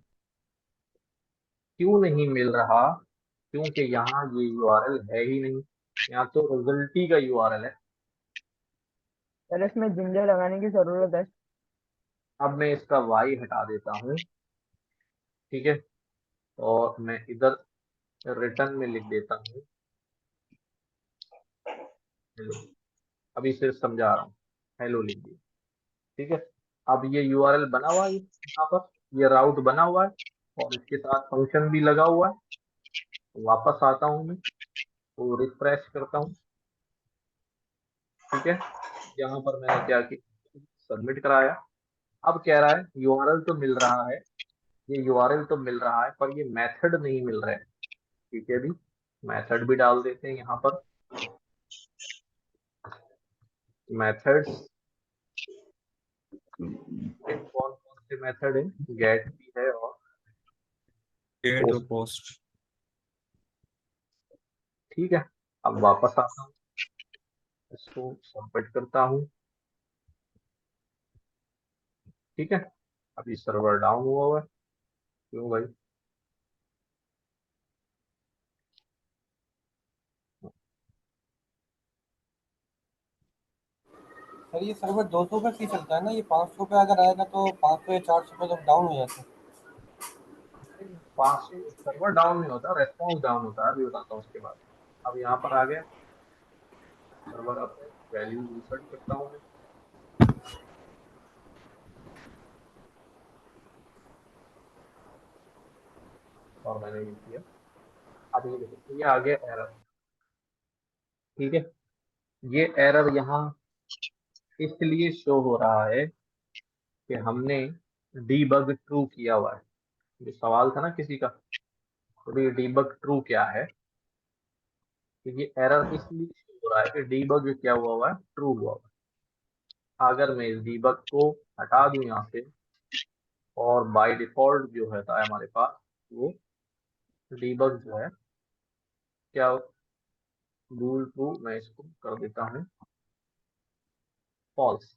Speaker 1: क्यों नहीं मिल रहा? क्योंकि यहाँ ये यूआरएल है ही नहीं, यहाँ तो रिजल्ट ही का यूआरएल है।
Speaker 3: सर इसमें जिंजर लगाने की जरूरत है।
Speaker 1: अब मैं इसका वाई हटा देता हूँ। ठीक है, और मैं इधर रिटर्न में लिख देता हूँ हेलो। अभी सिर्फ समझा रहा हूँ, हेलो लिख दिया। ठीक है, अब ये यूआरएल बना हुआ है यहाँ पर, ये राउट बना हुआ है और इसके साथ फंक्शन भी लगा हुआ है। वापस आता हूँ मैं, तो रिफ्रेश करता हूँ। ठीक है, यहाँ पर मैंने क्या किया, सबमिट कराया। अब कह रहा है यूआरएल तो मिल रहा है, ये यूआरएल तो मिल रहा है, पर ये मेथड नहीं मिल रहा है। ठीक है, भी मेथड भी डाल देते हैं यहाँ पर। मेथड्स कौन कौन से मेथड है, गेट भी है और
Speaker 7: गेट और
Speaker 1: post।
Speaker 7: पोस्ट।
Speaker 1: ठीक है, अब वापस आता हूँ, इसको सबमिट करता हूँ। ठीक है, अभी सर्वर डाउन हुआ है, क्यों भाई?
Speaker 9: सर ये सर्वर 200 पे क्यों चलता है ना, ये 500 पे अगर आएगा तो 500 या 400 पे तो डाउन हो जाता है।
Speaker 1: 500 सर्वर डाउन नहीं होता, रेस्पॉन्स डाउन होता है, अभी बताता हूँ उसके बाद। अब यहाँ पर आ गया सर्वर, अब वैल्यू इंसर्ट करता हूँ मैं, और मैंने ये किया। अब ये देखो, ये आ गया एरर। ठीक है, ये एरर यहाँ इसलिए शो हो रहा है कि हमने डीबग ट्रू किया हुआ है। जो सवाल था ना किसी का, तो ये डीबग ट्रू क्या है, तो ये एरर इसलिए शो हो रहा है कि डीबग क्या हुआ है, ट्रू हुआ हुआ है। अगर मैं इस डीबग को हटा दूं यहाँ से, और बाय डिफॉल्ट जो है हमारे पास, वो डीबग जो है क्या, रूल ट्रू, मैं इसको कर देता हूँ फॉल्स।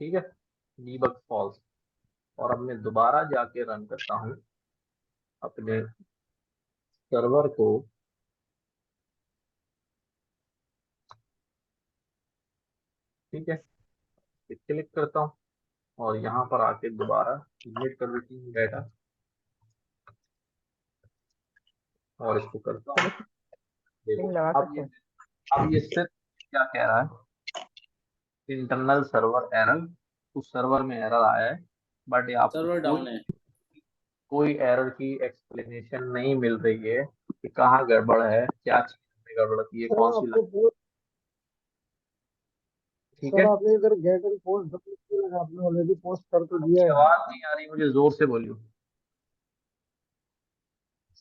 Speaker 1: ठीक है, डीबग फॉल्स। और अब मैं दोबारा जाके रन करता हूँ अपने सर्वर को। ठीक है, क्लिक करता हूँ और यहाँ पर आके दोबारा सबमिट कर देती हूँ डाटा, और इसको करता हूँ। देखो,
Speaker 3: लगा
Speaker 1: अब
Speaker 3: सकते
Speaker 1: ये
Speaker 3: हैं।
Speaker 1: अब ये सिर्फ क्या कह रहा है, इंटरनल सर्वर एरर, उस सर्वर में एरर आया है, बट ये आपको
Speaker 8: सर्वर
Speaker 1: कोई
Speaker 8: डाउन है।
Speaker 1: कोई एरर की एक्सप्लेनेशन नहीं मिल रही है कि कहाँ गड़बड़ है, क्या चीज में गड़बड़ की है,
Speaker 6: सर
Speaker 1: कौन सी
Speaker 6: आपको
Speaker 1: लाइन। ठीक
Speaker 6: सर
Speaker 1: है,
Speaker 6: आपने इधर गेट एंड पोस्ट सबमिट किया है, आपने ऑलरेडी पोस्ट कर तो दिया
Speaker 1: आपकी
Speaker 6: है।
Speaker 1: आवाज नहीं आ रही, मुझे जोर से बोलियो।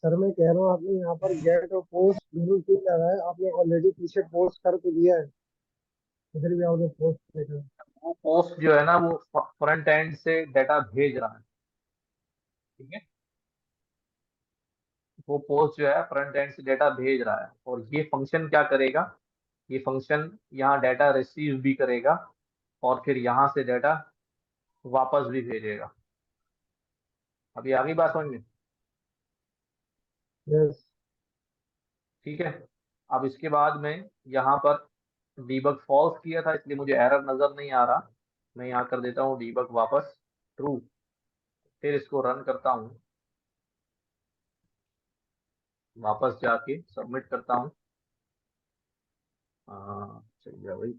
Speaker 6: सर मैं कह रहा हूँ आपने यहाँ पर गेट और पोस्ट दोनों क्यों लगा है, आपने ऑलरेडी पीछे पोस्ट कर तो दिया है, इधर भी आपने पोस्ट देखा।
Speaker 1: वो पोस्ट जो है ना, वो फ्रंट एंड से डाटा भेज रहा है। ठीक है, वो पोस्ट जो है फ्रंट एंड से डाटा भेज रहा है, और ये फंक्शन क्या करेगा, ये फंक्शन यहाँ डाटा रिसीव भी करेगा और फिर यहाँ से डाटा वापस भी भेजेगा। अभी आगे बात समझ में?
Speaker 6: यस।
Speaker 1: ठीक है, अब इसके बाद में यहाँ पर डीबग फॉल्स किया था, इसलिए मुझे एरर नजर नहीं आ रहा। मैं यहाँ कर देता हूँ डीबग वापस ट्रू, फिर इसको रन करता हूँ, वापस जाके सबमिट करता हूँ। चल गया भाई।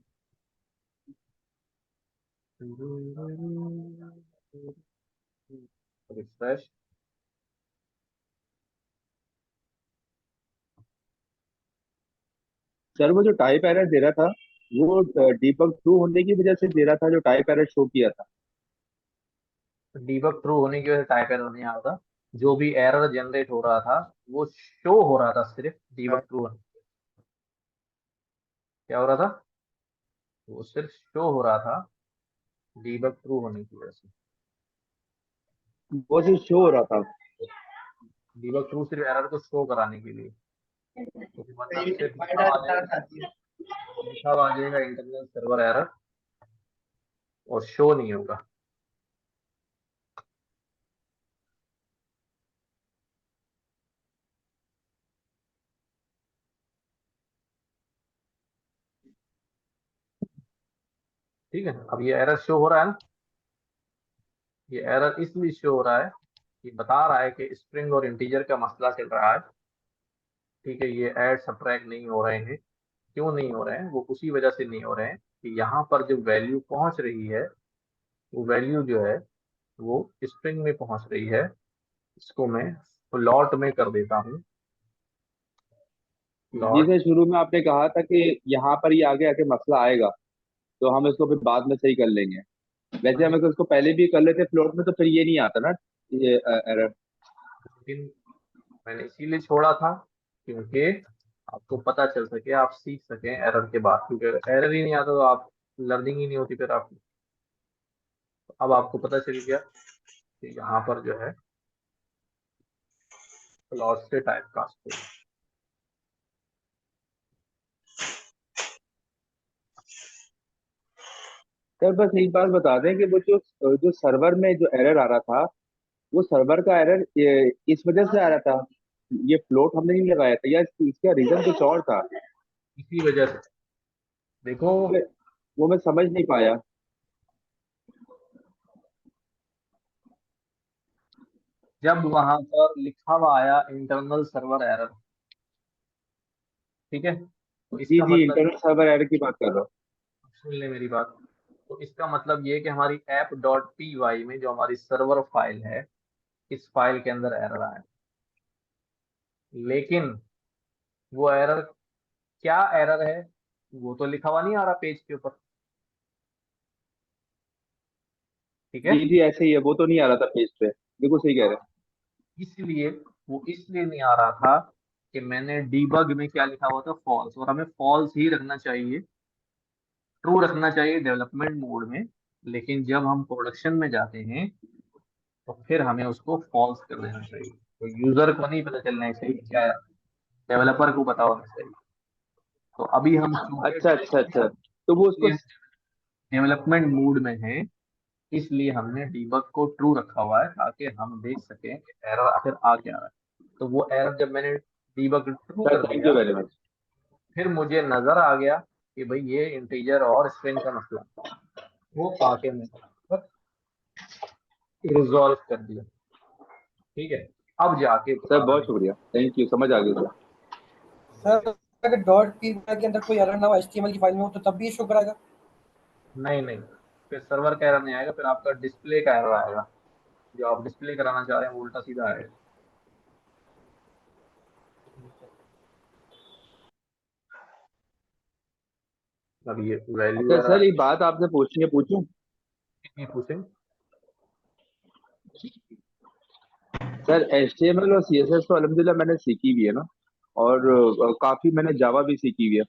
Speaker 1: रिफ्रेश।
Speaker 2: सर वो जो टाइप एरर दे रहा था वो डीबग ट्रू होने की वजह से दे रहा था, जो टाइप एरर शो किया था।
Speaker 1: डीबग ट्रू होने की वजह से टाइप एरर नहीं आ रहा था। जो भी एरर जनरेट हो रहा था वो शो हो रहा था सिर्फ डीबग ट्रू। क्या हो रहा था? वो सिर्फ शो हो रहा था डीबग ट्रू होने की वजह से।
Speaker 2: वो जो शो हो रहा था।
Speaker 1: डीबग ट्रू सिर्फ एरर को शो कराने के लिए, तो वरना सिर्फ लिखा हुआ आ जाएगा इंटरनल सर्वर एरर और शो नहीं होगा। ठीक है, अब ये एरर शो हो रहा है ना। ये एरर इसलिए शो हो रहा है कि बता रहा है कि स्ट्रिंग और इंटीजर का मसला चल रहा है। ठीक है, ये ऐड सब्ट्रैक्ट नहीं हो रहे हैं। क्यों नहीं हो रहे हैं? वो उसी वजह से नहीं हो रहे हैं कि यहाँ पर जो वैल्यू पहुंच रही है वो वैल्यू जो है वो स्ट्रिंग में पहुंच रही है। इसको मैं प्लॉट में कर देता हूँ।
Speaker 2: जी
Speaker 1: प्लॉट।
Speaker 2: सर, शुरू में आपने कहा था कि यहाँ पर ये आगे आके मसला आएगा तो हम इसको फिर बाद में सही कर लेंगे। वैसे हम इसको पहले भी कर लेते फ्लोट में तो फिर ये नहीं आता ना, ये एरर।
Speaker 1: लेकिन मैंने इसीलिए छोड़ा था क्योंकि आपको पता चल सके, आप सीख सकें एरर के बाद। क्योंकि एरर ही नहीं आता तो आप लर्निंग ही नहीं होती फिर आपकी। अब आपको पता चल गया कि यहाँ पर जो है प्लॉट से टाइप कास्ट होगा।
Speaker 2: सर बस एक बात बता दें कि वो जो जो सर्वर में जो एरर आ रहा था वो सर्वर का एरर इस वजह से आ रहा था। ये फ्लोट हमने नहीं लगाया था या इसका रीजन कुछ और था?
Speaker 1: इसी वजह से देखो,
Speaker 2: वो मैं समझ नहीं पाया।
Speaker 1: जब वहां पर लिखा हुआ आया इंटरनल सर्वर एरर, ठीक है, तो
Speaker 2: जी
Speaker 1: इसका
Speaker 2: जी,
Speaker 1: मतलब,
Speaker 2: इंटरनल सर्वर एरर की बात कर रहा हूँ।
Speaker 1: सुन ले मेरी बात। तो इसका मतलब ये कि हमारी ऐप डॉट पी वाई में जो हमारी सर्वर फाइल है, इस फाइल के अंदर एरर आया। लेकिन वो एरर, क्या एरर है वो तो लिखा हुआ नहीं आ रहा पेज के ऊपर। ठीक है,
Speaker 2: जी जी, ऐसे ही है, वो तो नहीं आ रहा था पेज पे, बिल्कुल सही कह रहे हैं।
Speaker 1: इसलिए वो इसलिए नहीं आ रहा था कि मैंने डीबग में क्या लिखा हुआ था, फॉल्स। और हमें फॉल्स ही रखना चाहिए, ट्रू रखना चाहिए डेवलपमेंट मोड में। लेकिन जब हम प्रोडक्शन में जाते हैं तो फिर हमें उसको फॉल्स कर देना चाहिए। तो यूजर को नहीं पता चलना चाहिए क्या, डेवलपर को पता होना चाहिए। तो अभी हम चूंकि
Speaker 2: अच्छा अच्छा अच्छा, तो वो उसको।
Speaker 1: डेवलपमेंट मोड में है, इसलिए हमने डीबग को ट्रू रखा हुआ है ताकि हम देख सकें कि एरर आखिर आ क्या रहा है। तो वो एरर जब मैंने डीबग ट्रू
Speaker 2: सर
Speaker 1: कर
Speaker 2: थैंक
Speaker 1: दिया,
Speaker 2: यू वेरी मच।
Speaker 1: फिर मुझे नजर आ गया कि भाई ये इंटीजर और स्ट्रिंग का मसला है। वो आके मैंने रिजॉल्व कर दिया। ठीक है, अब जाके
Speaker 2: सर
Speaker 1: दोबारा
Speaker 2: बहुत
Speaker 1: नहीं।
Speaker 2: शुक्रिया, थैंक यू, समझ आ गया सर।
Speaker 9: सर अगर डॉट पी के अंदर कोई एरर ना हो एचटीएमएल की फाइल में हो तो तब भी शो कराएगा?
Speaker 1: नहीं नहीं, फिर सर्वर का एरर नहीं आएगा, फिर आपका डिस्प्ले का एरर आएगा। जो आप डिस्प्ले कराना चाह रहे हैं वो उल्टा सीधा आएगा। अब ये वैल्यू
Speaker 2: अच्छा
Speaker 1: एरर
Speaker 2: सर, एक बात आपसे पूछनी है, पूछूं?
Speaker 1: कितनी पूछें?
Speaker 2: सर HTML और CSS तो अल्हम्दुलिल्लाह मैंने सीखी भी है ना, और काफी मैंने जावा भी सीखी हुई है।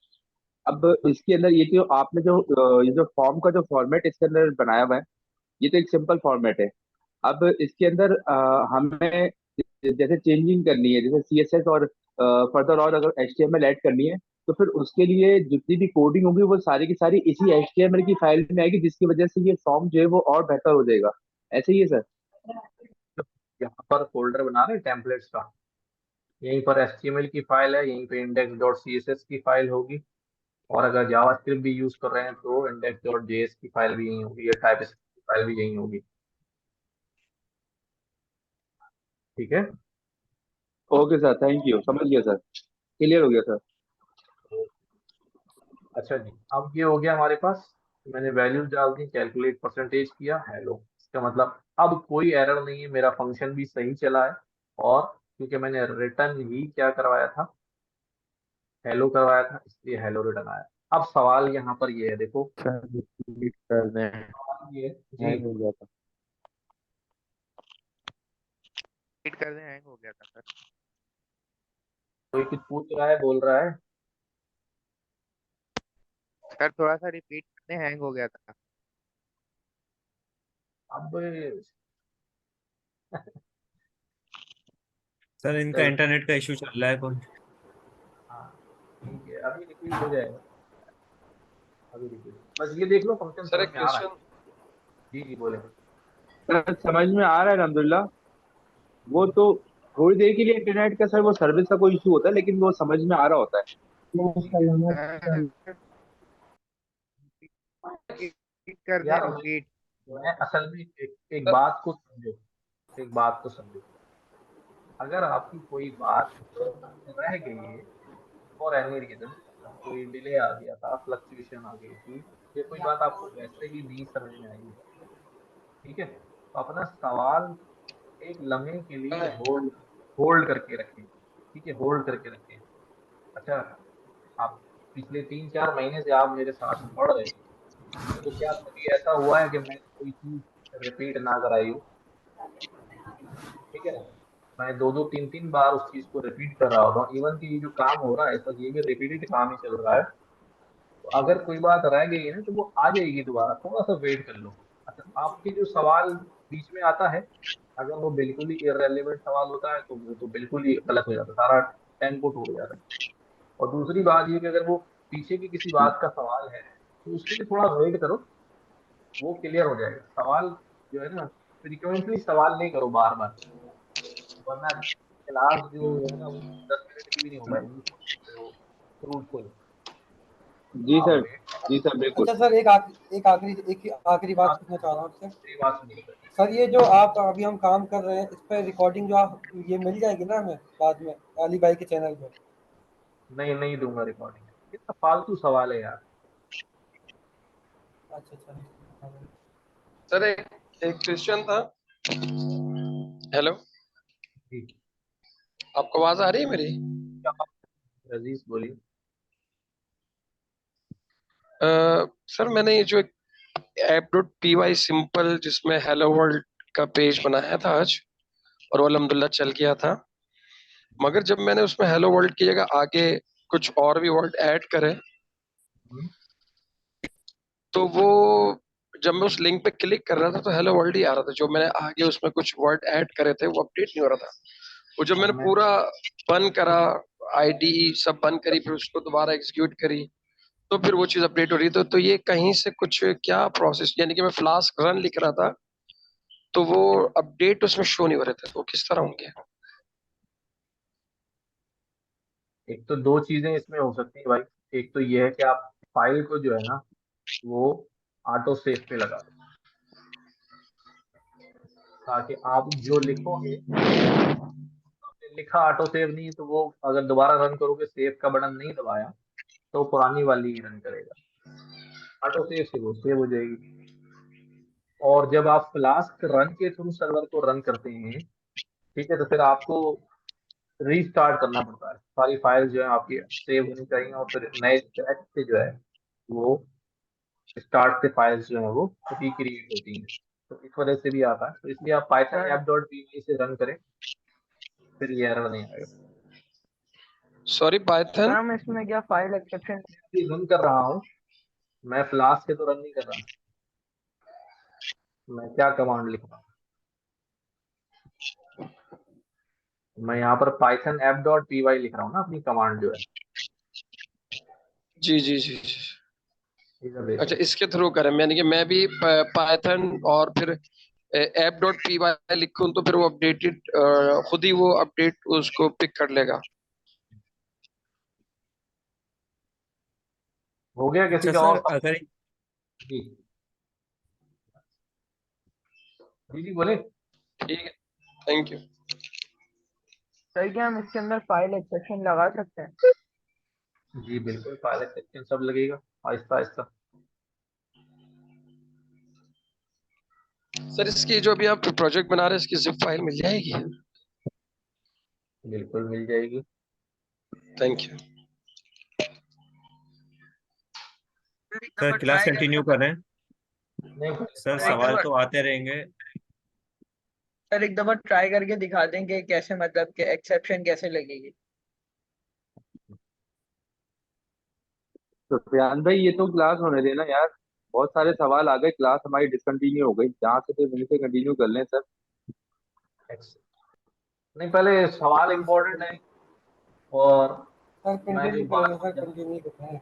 Speaker 2: अब इसके अंदर ये जो आपने जो ये जो फॉर्म का जो फॉर्मेट इसके अंदर बनाया हुआ है, ये तो एक सिंपल फॉर्मेट है। अब इसके अंदर हमें जैसे चेंजिंग करनी है, जैसे CSS और फर्दर और अगर HTML ऐड करनी है, तो फिर उसके लिए जितनी भी कोडिंग होगी वो सारी की सारी इसी HTML की फाइल में आएगी, जिसकी वजह से ये फॉर्म जो है वो और बेहतर हो जाएगा। ऐसे ही है सर?
Speaker 1: यहाँ पर फोल्डर बना रहे हैं टेम्पलेट्स का, यहीं पर HTML की फाइल है, यहीं पे index dot C S S की फाइल होगी। और अगर जावास्क्रिप्ट भी यूज कर रहे हैं तो इंडेक्स डॉट जेएस की फाइल भी यहीं होगी, या टाइप की फाइल भी यहीं होगी। ठीक है,
Speaker 2: ओके सर, थैंक यू, समझ गया सर, क्लियर हो गया सर।
Speaker 1: अच्छा जी, अब ये हो गया हमारे पास। मैंने वैल्यूज डाल दी, कैलकुलेट परसेंटेज किया, हेलो। इसका मतलब अब कोई एरर नहीं है, मेरा फंक्शन भी सही चला है। और क्योंकि मैंने रिटर्न ही क्या करवाया था, हेलो करवाया था, इसलिए हेलो रिटर्न आया। अब सवाल यहाँ पर ये है, देखो
Speaker 4: सर रिपीट कर दें,
Speaker 1: सवाल ये है जी।
Speaker 4: हैंग हो गया था।
Speaker 3: रिपीट कर दे, हैंग हो गया था सर।
Speaker 1: कोई कुछ पूछ रहा है, बोल रहा है?
Speaker 3: सर थोड़ा सा रिपीट कर दे, हैंग हो गया था।
Speaker 1: अब
Speaker 7: सर इनका
Speaker 1: चल,
Speaker 7: इंटरनेट का इशू चल रहा है कौन।
Speaker 1: हाँ ठीक है, अभी रिपीट हो जाएगा। अभी रिपीट, बस ये देख लो फंक्शन
Speaker 2: सर
Speaker 1: समझ
Speaker 2: एक
Speaker 1: में आ रहा है।
Speaker 2: क्वेश्चन।
Speaker 1: जी जी बोले।
Speaker 2: सर समझ में आ रहा है अल्हम्दुलिल्लाह। वो तो थोड़ी देर के लिए इंटरनेट का सर वो सर्विस का कोई इशू होता है, लेकिन वो समझ में आ रहा होता है।
Speaker 6: नमस्कार नमस्कार।
Speaker 3: सर रिपीट कर दे,
Speaker 1: यार
Speaker 3: रिपीट।
Speaker 1: मैं असल में एक बात को समझो, एक बात को समझो। अगर आपकी कोई बात रह गई है फॉर एनी रीजन, कोई डिले आ गया था, फ्लक्चुएशन आ गई थी, ये कोई बात आपको वैसे भी नहीं समझ में आई, ठीक है, तो अपना सवाल एक लम्हे के लिए होल्ड होल्ड करके रखें। ठीक है, होल्ड करके रखें। अच्छा, आप पिछले 3-4 महीने से आप मेरे साथ पढ़ रहे हो, तो क्या कभी ऐसा हुआ है कि मैंने कोई चीज रिपीट ना कराई हो? ठीक है ना, मैं दो दो तीन तीन बार उस चीज को रिपीट कर रहा होता हूँ। इवन कि ये जो काम हो रहा है, सर ये भी रिपीटेड काम ही चल रहा है। तो अगर कोई बात रह गई है ना, तो वो आ जाएगी दोबारा, थोड़ा सा वेट कर लो। अच्छा, आपके जो सवाल बीच में आता है, अगर वो बिल्कुल ही इररेलेवेंट सवाल होता है, तो वो तो बिल्कुल ही गलत हो जाता है, सारा टेम्पो टूट जाता है। और दूसरी बात ये कि अगर वो पीछे की किसी बात का सवाल है, तो उसके लिए थोड़ा वेट करो, वो क्लियर हो जाएगा सवाल। जो है ना, फ्रिक्वेंटली सवाल नहीं करो बार बार, वरना क्लास जो है ना, वो 10 मिनट की भी नहीं हो पाएगी फ्रूटफुल।
Speaker 2: जी
Speaker 1: आप
Speaker 2: सर।
Speaker 1: वेट
Speaker 2: जी सर बिल्कुल।
Speaker 9: अच्छा सर, एक आखिरी बात पूछना चाह रहा हूँ आपसे।
Speaker 1: मेरी बात सुनिए सर।
Speaker 9: सर ये जो आप अभी हम काम कर रहे हैं इस पर रिकॉर्डिंग जो आप ये मिल जाएगी ना हमें बाद में अली भाई के चैनल पे?
Speaker 1: नहीं, नहीं दूंगा रिकॉर्डिंग, ये तो फालतू सवाल है यार।
Speaker 9: अच्छा अच्छा।
Speaker 2: सर एक एक क्वेश्चन था। हेलो,
Speaker 1: जी,
Speaker 2: आपको आवाज आ रही है मेरी?
Speaker 1: अजीज बोलिए।
Speaker 2: सर मैंने ये जो एक app dot P Y simple जिसमें हेलो वर्ल्ड का पेज बनाया था आज, और वो अल्हम्दुलिल्लाह चल गया था। मगर जब मैंने उसमें हेलो वर्ल्ड की जगह आगे कुछ और भी वर्ड ऐड करे,
Speaker 1: हम्म,
Speaker 2: तो वो जब मैं उस लिंक पे क्लिक कर रहा था तो हेलो वर्ल्ड ही आ रहा था। जो मैंने आगे उसमें कुछ वर्ड ऐड करे थे वो अपडेट नहीं हो रहा था। वो जब
Speaker 1: अब
Speaker 2: मैंने
Speaker 1: मैं
Speaker 2: पूरा बंद करा, आईडी सब बंद करी, फिर उसको दोबारा एग्जीक्यूट करी, तो फिर वो चीज अपडेट हो रही। तो ये कहीं से कुछ क्या प्रोसेस, यानी कि मैं फ्लास्क रन लिख रहा था तो वो अपडेट उसमें शो नहीं हो रहे थे, तो वो किस तरह होंगे?
Speaker 1: एक तो दो चीजें इसमें हो सकती है भाई। एक तो ये है कि आप फाइल को जो है ना, वो ऑटो सेव पे लगा दो, ताकि आप जो लिखोगे, आपने लिखा ऑटो सेव नहीं, तो वो अगर दोबारा रन करोगे, सेव का बटन नहीं दबाया, तो पुरानी वाली ही रन करेगा। ऑटो सेव से वो सेव हो जाएगी। और जब आप फ्लास्क रन के थ्रू सर्वर को रन करते हैं, ठीक है, तो फिर आपको रीस्टार्ट करना पड़ता है। सारी फाइल जो है आपकी सेव होनी चाहिए, और फिर नए ट्रैक से जो है वो स्टार्ट से फाइल्स जो है वो रिक्रिएट होती हैं। तो इस वजह से भी आता है, तो इसलिए आप Python
Speaker 3: sir
Speaker 1: app dot P से रन करें, फिर ये एरर नहीं आएगा।
Speaker 2: Sorry,
Speaker 3: sir
Speaker 2: Python.
Speaker 3: हम इसमें क्या फाइल एक्सेप्शन?
Speaker 1: मैं रन कर रहा हूँ, मैं फ्लास्क से तो रन नहीं कर रहा। मैं क्या कमांड लिख रहा हूँ, मैं यहाँ पर Python app dot P Y लिख रहा हूँ ना, अपनी कमांड जो है।
Speaker 2: जी जी जी जी।
Speaker 1: इधर
Speaker 2: अच्छा,
Speaker 1: देखो।
Speaker 2: इसके थ्रू करें, यानी कि मैं भी पाइथन और फिर ऐप डॉट पी वाई लिखूं तो फिर वो अपडेटेड, खुद ही वो अपडेट उसको पिक कर लेगा?
Speaker 1: हो गया किसी
Speaker 7: अच्छा
Speaker 1: का और
Speaker 7: सर,
Speaker 1: सवाल?
Speaker 7: अगर
Speaker 1: जी जी जी बोले।
Speaker 2: ठीक है, थैंक यू।
Speaker 3: सर क्या हम इसके अंदर फाइल एक्सेप्शन लगा सकते हैं?
Speaker 1: जी बिल्कुल, फाइल एक्सटेंशन सब लगेगा, आहिस्ता आहिस्ता।
Speaker 2: सर इसकी जो अभी आप प्रोजेक्ट बना रहे हैं इसकी जिप फाइल मिल जाएगी?
Speaker 1: बिल्कुल मिल जाएगी।
Speaker 2: Thank you.
Speaker 7: Sir class continue कर रहे हैं।
Speaker 1: नहीं
Speaker 7: सर
Speaker 3: एक
Speaker 7: सवाल
Speaker 3: दफा
Speaker 7: तो आते रहेंगे।
Speaker 3: सर एक दफा ट्राई करके दिखा देंगे कैसे, मतलब कि एक्सेप्शन कैसे लगेगी।
Speaker 2: तो प्रियान भाई ये तो क्लास होने देना यार। बहुत सारे सवाल आ गए, क्लास हमारी डिसकंटिन्यू हो गई, जहाँ से थे वहीं से कंटिन्यू कर लें सर।
Speaker 1: नहीं, पहले सवाल इम्पोर्टेंट है। और
Speaker 9: सर
Speaker 1: मैं जो
Speaker 9: कंटिन्यू
Speaker 1: बात
Speaker 9: करेंगे, सर कंटिन्यू करते हैं।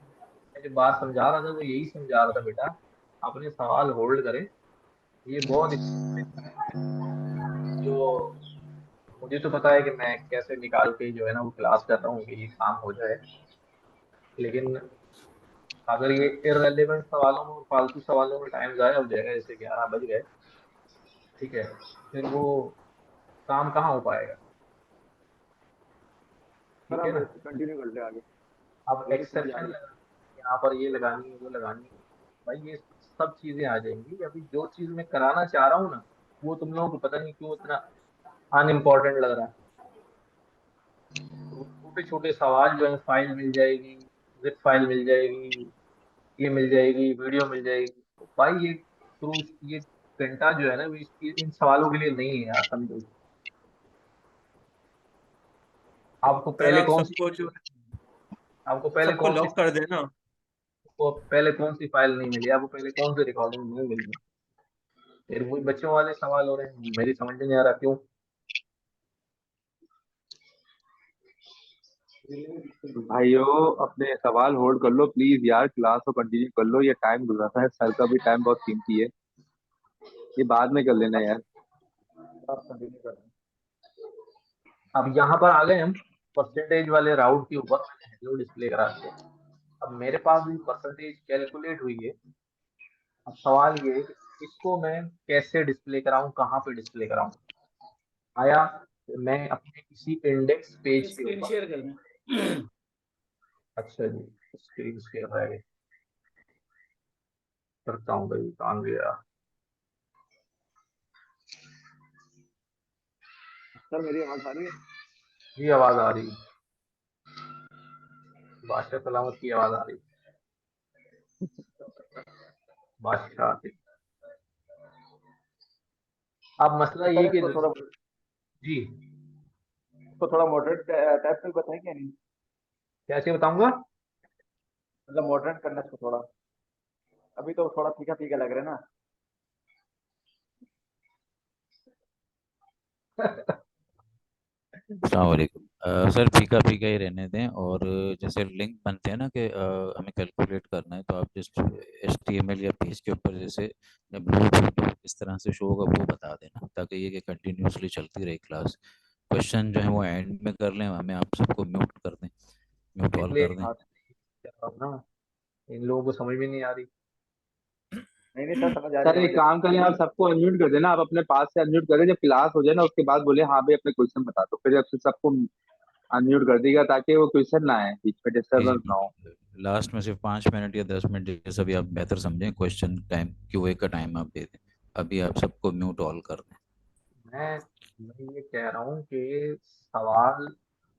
Speaker 1: मैं जो बात समझा रहा था वो यही समझा रहा था बेटा, अपने सवाल होल्ड करें। ये बहुत जो मुझे तो पता है कि मैं कैसे निकाल के जो है ना वो क्लास कर रहा हूँ कि ये काम हो जाए। लेकिन अगर ये इररेलेवेंट सवालों में और फालतू सवालों में टाइम जाया हो जाएगा, जैसे 11 बज गए, ठीक है, फिर वो काम कहाँ हो पाएगा।
Speaker 2: सर
Speaker 1: ठीक है
Speaker 2: आप
Speaker 1: ना।
Speaker 2: कंटिन्यू कर ले आगे।
Speaker 1: अब
Speaker 2: मेरी पूरी आ
Speaker 1: एक्सेप्शन
Speaker 2: रही है।
Speaker 1: लगानी, यहाँ पर ये लगानी है वो लगानी है, भाई ये सब चीजें आ जाएंगी। अभी जो चीज मैं कराना चाह रहा हूँ ना, वो तुम लोगों को पता नहीं क्यों इतना अनइम्पोर्टेंट लग रहा है। तो छोटे छोटे सवाल जो है, फाइल मिल जाएगी, जिप फाइल मिल जाएगी, ये मिल जाएगी, वीडियो मिल जाएगी। तो भाई ये घंटा जो है ना वो इन सवालों के लिए नहीं है यार, समझो।
Speaker 7: सर आप सबको जो
Speaker 1: आपको पहले
Speaker 7: सबको
Speaker 1: कौन सी
Speaker 7: लॉक कर देना।
Speaker 1: आपको पहले कौन सी फाइल नहीं मिली, आपको पहले कौन सी रिकॉर्डिंग नहीं मिली। फिर वही बच्चों वाले सवाल हो रहे हैं, मेरी समझ में नहीं आ रहा क्यों।
Speaker 2: भाइयों अपने सवाल होल्ड कर लो प्लीज यार, क्लास को कंटिन्यू कर लो, ये टाइम गुजरा है, सर का भी टाइम बहुत कीमती है। ये बाद में कर लेना यार।
Speaker 1: आप कंटिन्यू कर रहे हैं। अब यहाँ पर आ गए हम परसेंटेज वाले राउट के ऊपर, मैंने हेलो डिस्प्ले करा दिया। अब मेरे पास भी परसेंटेज कैलकुलेट हुई है। अब सवाल ये है कि इसको मैं कैसे डिस्प्ले कराऊं, कहाँ पे डिस्प्ले कराऊं। आया मैं अपने किसी इंडेक्स पेज के
Speaker 8: स्क्रीन
Speaker 1: ऊपर।
Speaker 8: शेयर कर दें।
Speaker 1: अच्छा जी, स्क्रीन शेयर रह गई, करता हूँ भाई, काम गया।
Speaker 2: सर मेरी आवाज आ रही है?
Speaker 1: जी आवाज आ रही है, बादशाह सलामत की आवाज आ रही है, बादशाह की। अब मसला ये
Speaker 2: सर
Speaker 1: है कि
Speaker 2: इसको थोड़ा
Speaker 1: जी
Speaker 2: इसको थोड़ा मॉडरेट टाइप में बताएं क्या नहीं?
Speaker 1: कैसे बताऊंगा।
Speaker 2: मतलब मॉडरेट करना इसको थोड़ा, अभी तो थोड़ा फीका फीका लग रहा है ना।
Speaker 10: अस्सलामुअलैकुम। सर फीका फीका ही रहने दें। और जैसे लिंक बनते हैं ना कि हमें कैलकुलेट करना है, तो आप जस्ट HTML या पेज के ऊपर जैसे ब्लू इस तरह से शो होगा वो बता देना, ताकि ये कि कंटिन्यूसली चलती रहे क्लास। क्वेश्चन जो है वो एंड में कर लें, हमें आप सबको म्यूट कर दें, म्यूट ऑल
Speaker 1: इसलिए
Speaker 10: कर दें।
Speaker 1: ना इन लोगों को समझ में नहीं आ रही।
Speaker 2: नहीं नहीं सर समझ आ रही है। सर एक काम करें, आप सबको अनम्यूट कर देना, आप अपने पास से अनम्यूट करें, जब क्लास हो जाए ना उसके बाद बोले हाँ भाई अपने क्वेश्चन बता दो, फिर आपसे सबको अनम्यूट कर देगा ताकि वो क्वेश्चन ना आए, बीच में
Speaker 10: जी
Speaker 2: डिस्टर्बेंस ना हो।
Speaker 10: जी, लास्ट में सिर्फ 5 मिनट या 10 मिनट जैसा भी आप बेहतर समझें, क्वेश्चन टाइम क्यूए का टाइम आप दे दें। अभी आप सबको म्यूट ऑल कर दें।
Speaker 1: मैं मैं ये कह रहा हूँ कि सवाल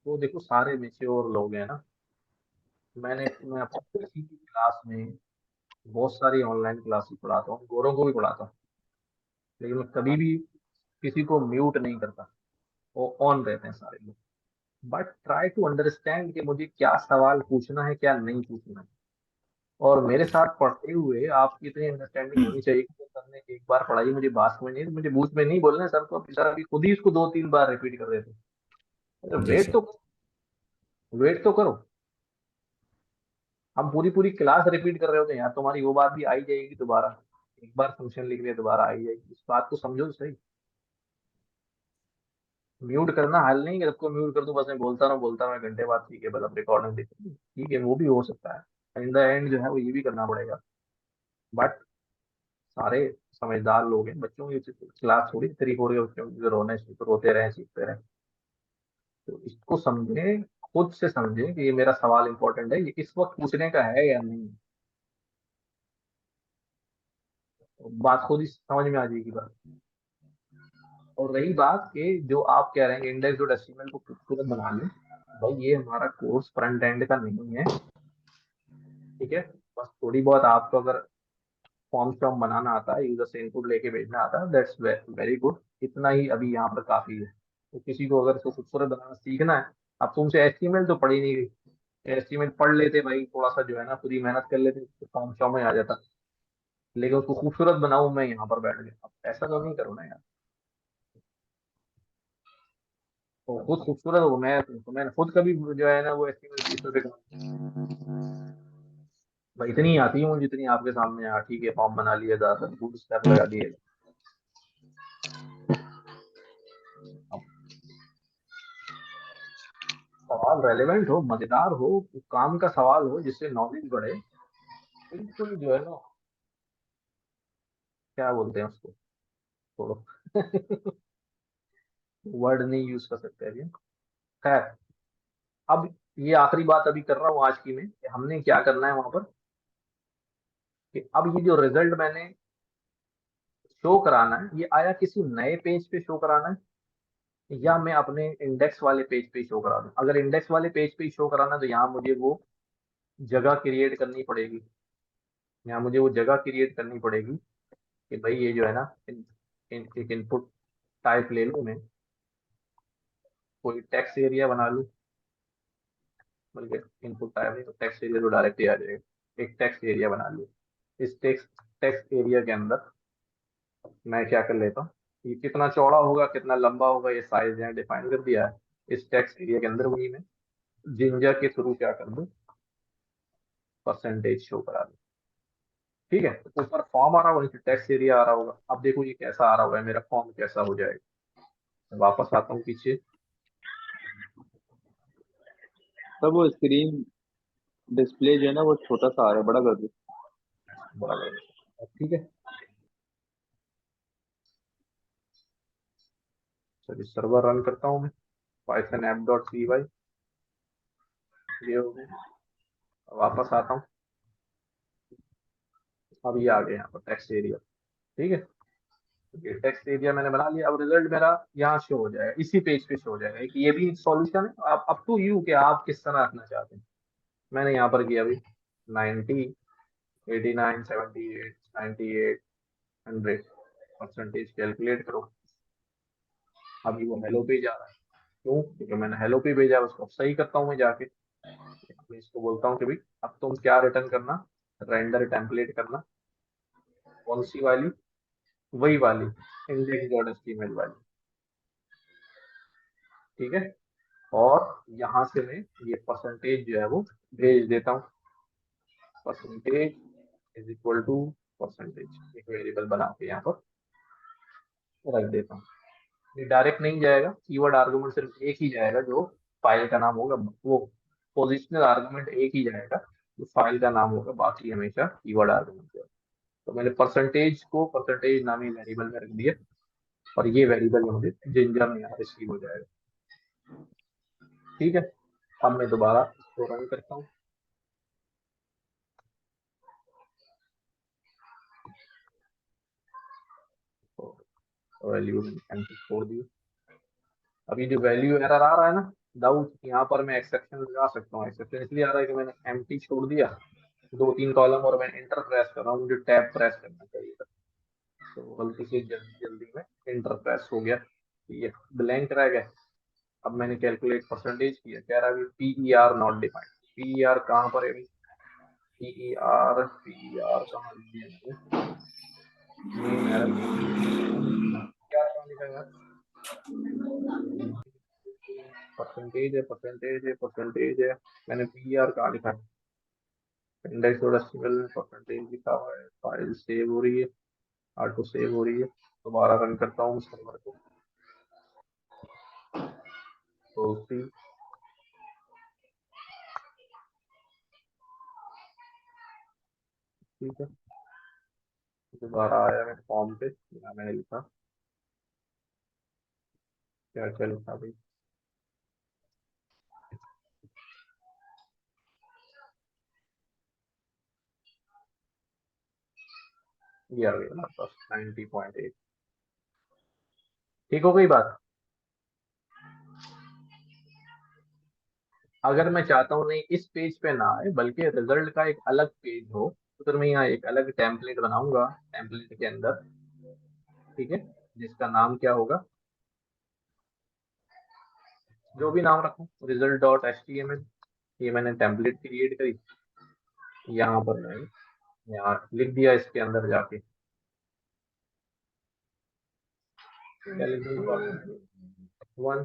Speaker 1: तो देखो, सारे मेच्योर लोग हैं ना। मैं अपनी किसी की क्लास में बहुत सारी ऑनलाइन क्लासेस पढ़ाता हूँ, गोरों को भी पढ़ाता हूँ, लेकिन मैं कभी भी किसी को म्यूट नहीं करता। वो ऑन रहते हैं सारे लोग। बट ट्राई टू अंडरस्टैंड कि मुझे क्या सवाल पूछना है, क्या नहीं पूछना है। और मेरे साथ पढ़ते हुए आपकी इतनी अंडरस्टैंडिंग होनी चाहिए कि सर ने एक बार पढ़ाई, मुझे बात समझ नहीं आई, तो मुझे बीच में नहीं बोलना है सर को, बेचारा अभी खुद ही इसको 2-3 बार रिपीट कर देते। अरे
Speaker 10: जी सर।
Speaker 1: वेट तो करो। हम पूरी पूरी क्लास रिपीट कर रहे होते हैं यार, तुम्हारी वो बात भी आई जाएगी दोबारा। एक बार फंक्शन लिख लिया दोबारा आई जाएगी, इस बात को समझो तो सही। म्यूट करना हल नहीं है, सबको म्यूट कर दो बस, मैं बोलता रहा घंटे बाद, ठीक है, बस अब रिकॉर्डिंग देख, ठीक है, वो भी हो सकता है। इन द एंड जो है वो ये भी करना पड़ेगा। बट सारे समझदार लोग हैं, बच्चों की क्लास थोड़ी 3-4 के बच्चों की जो रोने रोते रहे सीखते रहे। तो इसको समझें, खुद से समझें कि ये मेरा सवाल इंपॉर्टेंट है, ये इस वक्त पूछने का है या नहीं। तो बात खुद ही समझ में आ जाएगी बात। और रही बात कि जो आप कह रहे हैं इंडेक्स डॉट एचटीएमएल को खूबसूरत बना लें, भाई ये हमारा कोर्स फ्रंट एंड का नहीं है, ठीक है। बस थोड़ी बहुत आपको अगर फॉर्म शॉर्म बनाना आता है, यूजर से इनपुट लेके भेजना आता है, दैट्स वेरी गुड। इतना ही अभी यहाँ पर काफी है। तो किसी को अगर इसको खूबसूरत बनाना सीखना है, अब तुमसे एचटीएमएल तो पढ़ी नहीं गई, एचटीएमएल पढ़ लेते भाई, थोड़ा सा जो है ना पूरी मेहनत कर लेते तो फॉर्म शॉर्म में आ जाता। लेकिन उसको खूबसूरत बनाऊं मैं यहाँ पर बैठ गया, अब ऐसा तो नहीं करो ना यार। तो खुद खूबसूरत हो, मैं तो मैंने खुद कभी जो है ना वो एचटीएमएल 30 रुपए का, भाई इतनी ही आती है मुझे जितनी आपके सामने यार। ठीक है, फॉर्म बना लिया, ज्यादातर बूट स्टैप लगा दिए। अब सवाल रेलेवेंट हो, मजेदार हो, काम का सवाल हो, जिससे नॉलेज बढ़े, बिल्कुल जो है ना, क्या बोलते हैं उसको, छोड़ो। वर्ड नहीं यूज कर सकते अभी। खैर, अब ये आखिरी बात अभी कर रहा हूँ आज की में, कि हमने क्या करना है वहां पर, कि अब ये जो रिजल्ट मैंने शो कराना है, ये आया किसी नए पेज पे शो कराना है, या मैं अपने इंडेक्स वाले पेज पे शो करा दूं। अगर इंडेक्स वाले पेज पे शो कराना है, तो यहाँ मुझे वो जगह क्रिएट करनी पड़ेगी। यहाँ मुझे वो जगह क्रिएट करनी पड़ेगी कि भाई ये जो है ना, एक इनपुट टाइप ले लूँ मैं, कोई टेक्स्ट एरिया बना लूँ, बल्कि इनपुट टाइप नहीं तो टेक्स्ट एरिया तो डायरेक्ट ही आ जाएगा। एक टेक्स्ट एरिया बना लूँ। इस टेक्स्ट टेक्स्ट एरिया के अंदर मैं क्या कर लेता हूँ, ये कितना चौड़ा होगा कितना लंबा होगा ये साइज यहाँ डिफाइन कर दिया है। इस टेक्स्ट एरिया के अंदर वही मैं जिंजर के थ्रू क्या कर दूँ, परसेंटेज शो करा दूँ। ठीक है, तो ऊपर फॉर्म आ रहा होगा, नीचे टेक्स्ट एरिया आ रहा होगा। अब देखो ये कैसा आ रहा होगा, मेरा फॉर्म कैसा हो जाएगा। वापस आता हूँ पीछे।
Speaker 2: तब वो स्क्रीन डिस्प्ले जो है ना वो छोटा सा आ रहा है, बड़ा कर दो।
Speaker 1: बराबर, ठीक है। चलिए सर्वर रन करता हूँ मैं, Python app dot C Y, ये हो गया। वापस आता हूँ, अब ये आ गया यहाँ पर टेक्स्ट एरिया। ठीक है, तो ये टेक्स्ट एरिया मैंने बना लिया। अब रिजल्ट मेरा यहाँ शो हो जाएगा, इसी पेज पे शो हो जाएगा। एक ये भी एक सॉल्यूशन है। आप अप टू यू कि आप किस तरह रखना चाहते हैं। मैंने यहाँ पर किया अभी 90, 89, 78, 98, 100 परसेंटेज कैलकुलेट करो। अभी वो हेलो पेज आ रहा है, क्यों? क्योंकि मैंने हेलो पे भेजा है, उसको सही करता हूँ मैं जाके। मैं इसको बोलता हूँ कि भाई अब तुम क्या रिटर्न करना, रेंडर टेम्पलेट करना। कौन सी वाली? वही वाली, इंडेक्स डॉट एचटीएमएल वाली। ठीक है, और यहाँ से मैं ये परसेंटेज जो है वो भेज देता हूँ। Percentage is equal to percentage, एक वेरिएबल बना के यहाँ पर रख देता हूँ। ये डायरेक्ट नहीं जाएगा, कीवर्ड आर्गुमेंट सिर्फ एक ही जाएगा, जो फाइल का नाम होगा। वो पोजिशनल आर्गुमेंट एक ही जाएगा, जो फाइल का नाम होगा। बाकी हमेशा कीवर्ड आर्गुमेंट जाएगा। तो मैंने परसेंटेज को परसेंटेज नामी वेरिएबल में रख दिया, और ये वेरिएबल मुझे जिंजर में यहाँ रिसीव हो जाएगा। ठीक है, अब मैं दोबारा इसको रन करता हूँ। वैल्यू एंटर छोड़ दी। अभी जो वैल्यू एरर आ रहा है ना दाऊद, यहाँ पर मैं एक्सेप्शन लगा सकता हूँ। एक्सेप्शन इसलिए आ रहा है कि मैंने एम्प्टी छोड़ दिया, 2-3 कॉलम, और मैं इंटर प्रेस कर रहा हूँ, मुझे टैब प्रेस करना चाहिए था। तो गलती से जल्दी जल्दी में इंटर प्रेस हो गया, ये ब्लैंक रह गया। अब मैंने कैलकुलेट परसेंटेज किया, कह रहा है P E R not defined. P E R कहाँ पर है? पी ई आर कहाँ लिखी है मैंने? नेम एरर क्या कहाँ लिखा है यार? परसेंटेज है, परसेंटेज है, परसेंटेज है, मैंने पी ई आर कहाँ लिखा है? इंडेक्स डॉट एचटीएमएल में परसेंटेज लिखा हुआ है। फाइल सेव हो रही है, ऑटो सेव हो रही है। दोबारा रन करता हूँ सर्वर को, तो उसी ठीक है। दोबारा आया मैं फॉर्म पे, यहाँ मैंने लिखा, क्या क्या लिखा भाई? ये आ गया हमारे पास 90.8। ठीक हो गई बात? अगर मैं चाहता हूँ नहीं इस पेज पे ना आए बल्कि रिजल्ट का एक अलग पेज हो, तो फिर मैं यहाँ एक अलग टेम्पलेट बनाऊंगा, टेम्पलेट के अंदर, ठीक है, जिसका नाम क्या होगा, जो भी नाम रखूँ, रिजल्ट डॉट HTML। ये मैंने टेम्पलेट क्रिएट करी, यहाँ पर मैंने यहाँ लिख दिया इसके अंदर जाके, क्या लिख दूंगा, 1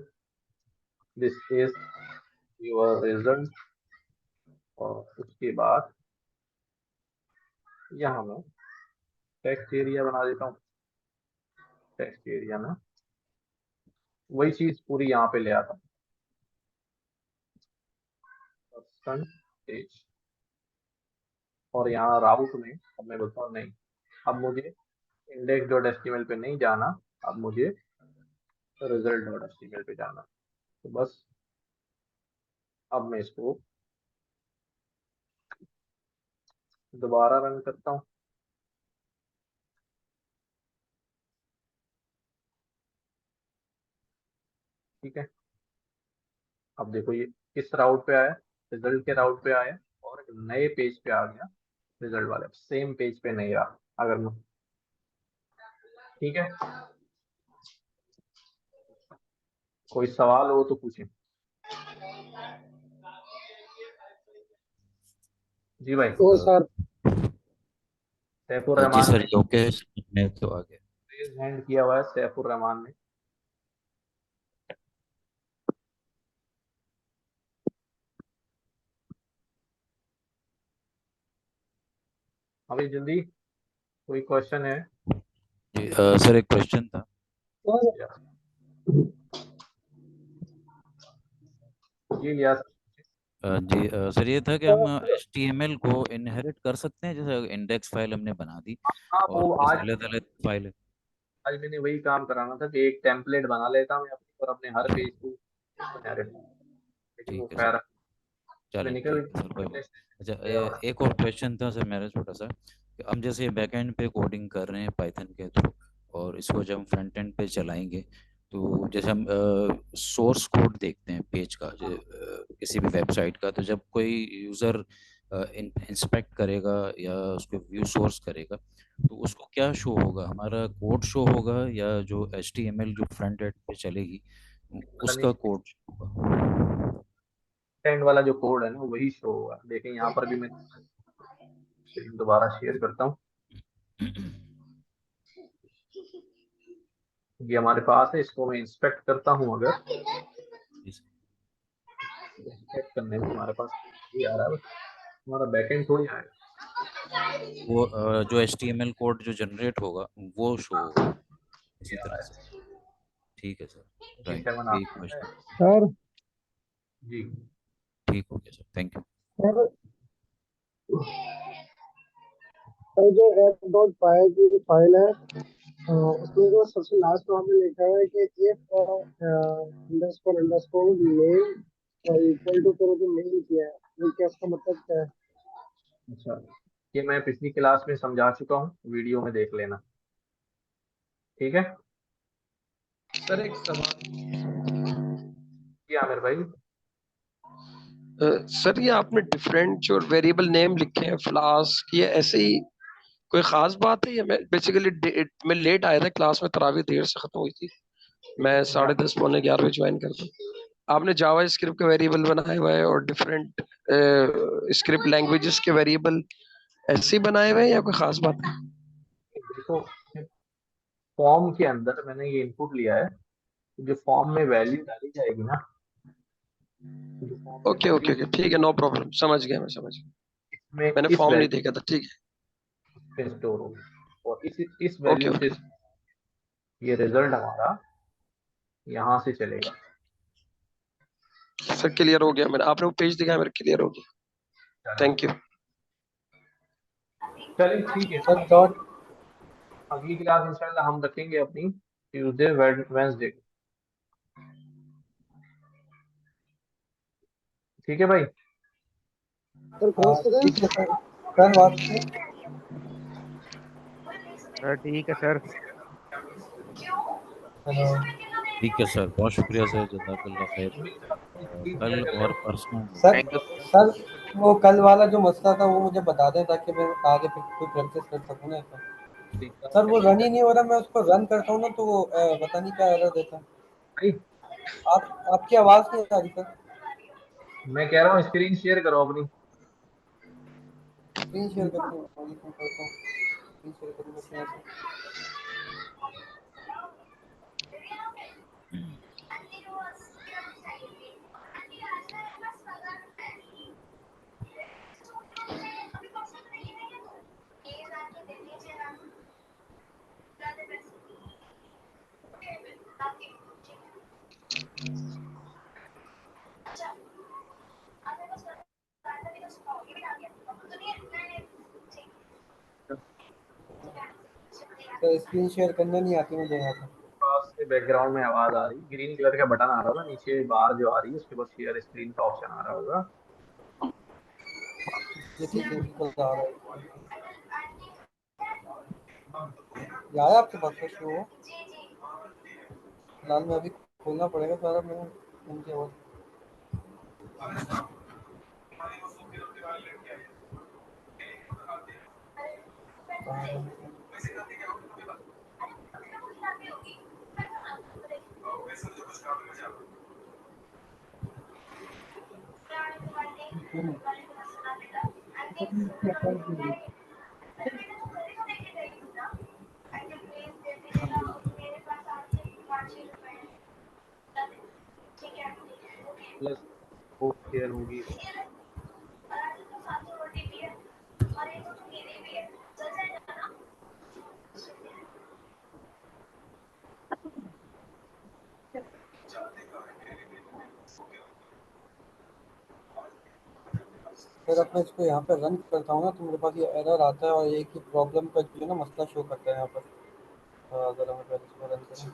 Speaker 1: दिस इज योर रिजल्ट, और उसके बाद यहाँ मैं टेक्स्ट एरिया बना देता हूँ, टेक्स्ट एरिया में वही चीज पूरी यहाँ पे ले आता हूँ, परसेंटेज, और यहाँ राउट में अब मैं बोलता हूँ नहीं, अब मुझे index.html पे नहीं जाना, अब मुझे result.html पे जाना। तो बस अब मैं इसको दोबारा रन करता हूँ, ठीक है। अब देखो ये किस राउट पे आया, रिजल्ट के राउट पे आया, और एक नए पेज पे आ गया, रिजल्ट वाले सेम पेज पे नहीं रहा, अगर मैं, ठीक है। कोई सवाल हो तो पूछें। जी भाई।
Speaker 6: तो सर
Speaker 1: सैफुर
Speaker 10: जी
Speaker 1: रहमान
Speaker 10: सर,
Speaker 1: ने
Speaker 10: ओके, मैं तो आ गया।
Speaker 1: रेज हैंड किया हुआ है, सैफुर रहमान ने। अभी जल्दी कोई क्वेश्चन है?
Speaker 10: जी सर, एक क्वेश्चन था।
Speaker 6: सर
Speaker 1: जी लिया।
Speaker 10: जी सर, ये था कि हम HTML को इनहेरिट कर सकते हैं, जैसे इंडेक्स फाइल हमने बना दी
Speaker 1: हाँ
Speaker 10: और
Speaker 1: वो
Speaker 10: जैसे
Speaker 1: आज
Speaker 10: अलग अलग फाइल है।
Speaker 1: आज मैंने वही काम कराना था कि एक टेम्पलेट बना लेता मैं अपनी, और अपने हर पेज को बना रहता, लेकिन वो
Speaker 10: ठीक है सर,
Speaker 1: खैर में
Speaker 10: चलें,
Speaker 1: निकल
Speaker 10: ठीक है सर, कोई बात। अच्छा,
Speaker 1: गया और
Speaker 10: एक और क्वेश्चन था सर मेरा छोटा सा, कि हम जैसे बैकएंड पे कोडिंग कर रहे हैं पाइथन के थ्रू, और इसको जब हम फ्रंट एंड पे चलाएंगे, तो जैसे हम सोर्स कोड देखते हैं पेज का, किसी भी वेबसाइट का, तो जब कोई यूज़र इंस्पेक्ट करेगा या उसको व्यू सोर्स करेगा, तो उसको क्या शो होगा, हमारा कोड शो होगा या जो HTML जो फ्रंट एंड पे चलेगी
Speaker 1: पता नहीं
Speaker 10: उसका कोड शो होगा?
Speaker 1: एंड वाला जो कोड है ना वही शो होगा। देखें यहाँ पर भी मैं स्क्रीन दोबारा शेयर करता हूँ, ये हमारे पास है, इसको मैं इंस्पेक्ट करता हूँ। अगर इंस्पेक्ट करने में हमारे पास ये आ रहा है, बस हमारा बैकएंड थोड़ी आएगा।
Speaker 10: वो जो HTML कोड जो जनरेट होगा वो शो होगा इसी
Speaker 1: ये आ
Speaker 10: तरह
Speaker 1: रहा
Speaker 10: से।
Speaker 1: है
Speaker 10: ठीक है सर, राइट,
Speaker 1: 57
Speaker 10: यही
Speaker 1: आता है।
Speaker 10: क्वेश्चन।
Speaker 6: सर
Speaker 1: जी
Speaker 10: ठीक हो गया sir, thank you.
Speaker 6: Sir sir जो एप डॉट पाई की फाइल है, उसमें जो सबसे लास्ट में हमने लिखा है कि इफ अंडरस्कोर अंडरस्कोर नेम और इक्वल टू करो तो नेम किया है, ये क्या, इसका मतलब क्या है?
Speaker 1: अच्छा, ये मैं पिछली क्लास में समझा चुका हूँ, वीडियो में देख लेना, ठीक है।
Speaker 9: सर एक सवाल।
Speaker 1: जी आमिर भाई।
Speaker 11: सर ये आपने डिफरेंट जो वेरिएबल नेम लिखे हैं, फ्लास्क, ये ऐसे ही कोई खास बात है? ये मैं बेसिकली मैं लेट आया था क्लास में, तरावी देर से खत्म हुई थी, मैं 10:30 पौने 11 बजे ज्वाइन करता हूँ। आपने जावा स्क्रिप्ट का वेरिएबल बनाया हुआ है और डिफरेंट स्क्रिप्ट लैंग्वेजेस के वेरिएबल ऐसे ही बनाए हुए हैं या कोई खास बात है?
Speaker 1: देखो फॉर्म के अंदर मैंने ये इनपुट लिया है, जो फॉर्म में वैल्यू डाली जाएगी ना, जो फॉर्म में
Speaker 11: ओके ओके
Speaker 1: वैल्यू
Speaker 11: ओके, ठीक है, नो प्रॉब्लम, समझ गया, मैं समझ गया,
Speaker 1: इसमें
Speaker 11: मैंने
Speaker 1: इस
Speaker 11: फॉर्म नहीं
Speaker 1: वैल्यू
Speaker 11: देखा था, ठीक
Speaker 1: पे स्टोर होगी, और इस
Speaker 11: है, ओके
Speaker 1: वैल्यू से
Speaker 11: ओके।
Speaker 1: ये रिजल्ट हमारा यहाँ से चलेगा।
Speaker 11: सर क्लियर हो गया, मैंने आपने वो पेज दिखाया, मेरे क्लियर हो गया, थैंक यू।
Speaker 1: चलिए ठीक है,
Speaker 9: सर डॉट
Speaker 1: अगली क्लास इंशाल्लाह हम रखेंगे अपनी ट्यूसडे वेडनेसडे, ठीक है भाई।
Speaker 6: सर कौन सा दिन?
Speaker 9: ठीक है सर, कल वापसी।
Speaker 4: सर ठीक है सर।
Speaker 9: हेलो।
Speaker 10: ठीक है सर, बहुत शुक्रिया सर, जज़ाकल्लाह खैर।
Speaker 1: स्क्रीन
Speaker 10: कल
Speaker 1: शेयर
Speaker 10: और
Speaker 1: कैसे
Speaker 10: परसों
Speaker 9: सर
Speaker 2: थैंक यू।
Speaker 9: सर वो कल वाला जो मसला था वो मुझे बता दें ताकि मैं आगे फिर कोई प्रैक्टिस कर सकूँ ना इसमें। सर वो रन ही नहीं हो रहा, मैं उसको रन करता हूँ ना तो वो पता नहीं क्या एरर देता है।
Speaker 1: भाई
Speaker 9: आपकी आवाज़ नहीं आ रही सर।
Speaker 1: मैं कह रहा हूँ स्क्रीन शेयर करो अपनी।
Speaker 9: स्क्रीन शेयर करता हूँ, स्क्रीन शेयर करूँगा अपने यहाँ से। सर स्क्रीन शेयर करना नहीं आती मुझे यहाँ पे।
Speaker 1: पास से बैकग्राउंड में आवाज आ रही, ग्रीन कलर का बटन आ रहा था नीचे, बार जो आ रही है उसके बाद शेयर स्क्रीन का ऑप्शन आ रहा होगा।
Speaker 9: ये ठीक है, बिल्कुल आ रहा है। ये आया आपके पास का शो? फिलहाल में अभी खोलना पड़ेगा सारा मेरा उनके और।
Speaker 1: प्लस वो शेयर होगी।
Speaker 9: फिर अब मैं इसको यहाँ पे रन करता हूँ ना तो मेरे पास ये एरर आता है और एक ही प्रॉब्लम का जो है ना मसला शो करता है यहाँ पर। अगर हम पहले इसको रन करें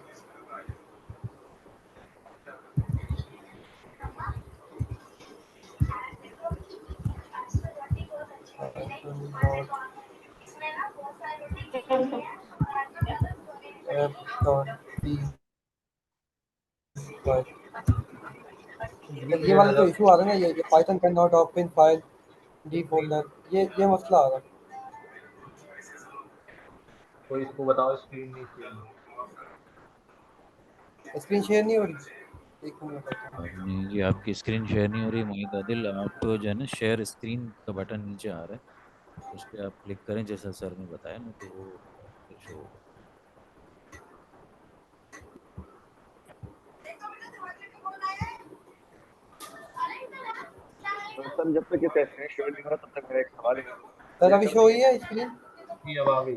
Speaker 9: ये वाला जो इशू आ रहा है ना, ये Python can not open file D folder, ये मसला आ रहा है।
Speaker 1: तो इसको बताओ स्क्रीन नहीं शेयर।
Speaker 9: स्क्रीन शेयर नहीं हो रही, एक मिनट बताता हूँ।
Speaker 10: नहीं जी, आपकी स्क्रीन शेयर नहीं हो रही मोहित आदिल। आप जो है ना शेयर स्क्रीन का बटन नीचे आ रहा है, उस पर आप क्लिक करें जैसा सर ने बताया ना, तो वो फिर शो होगा।
Speaker 2: तो सर जब तक ये स्क्रीन शेयर नहीं हो रहा तब तक मेरा एक सवाल है।
Speaker 9: सर अभी शो हुई है स्क्रीन?
Speaker 1: जी अब आ गई।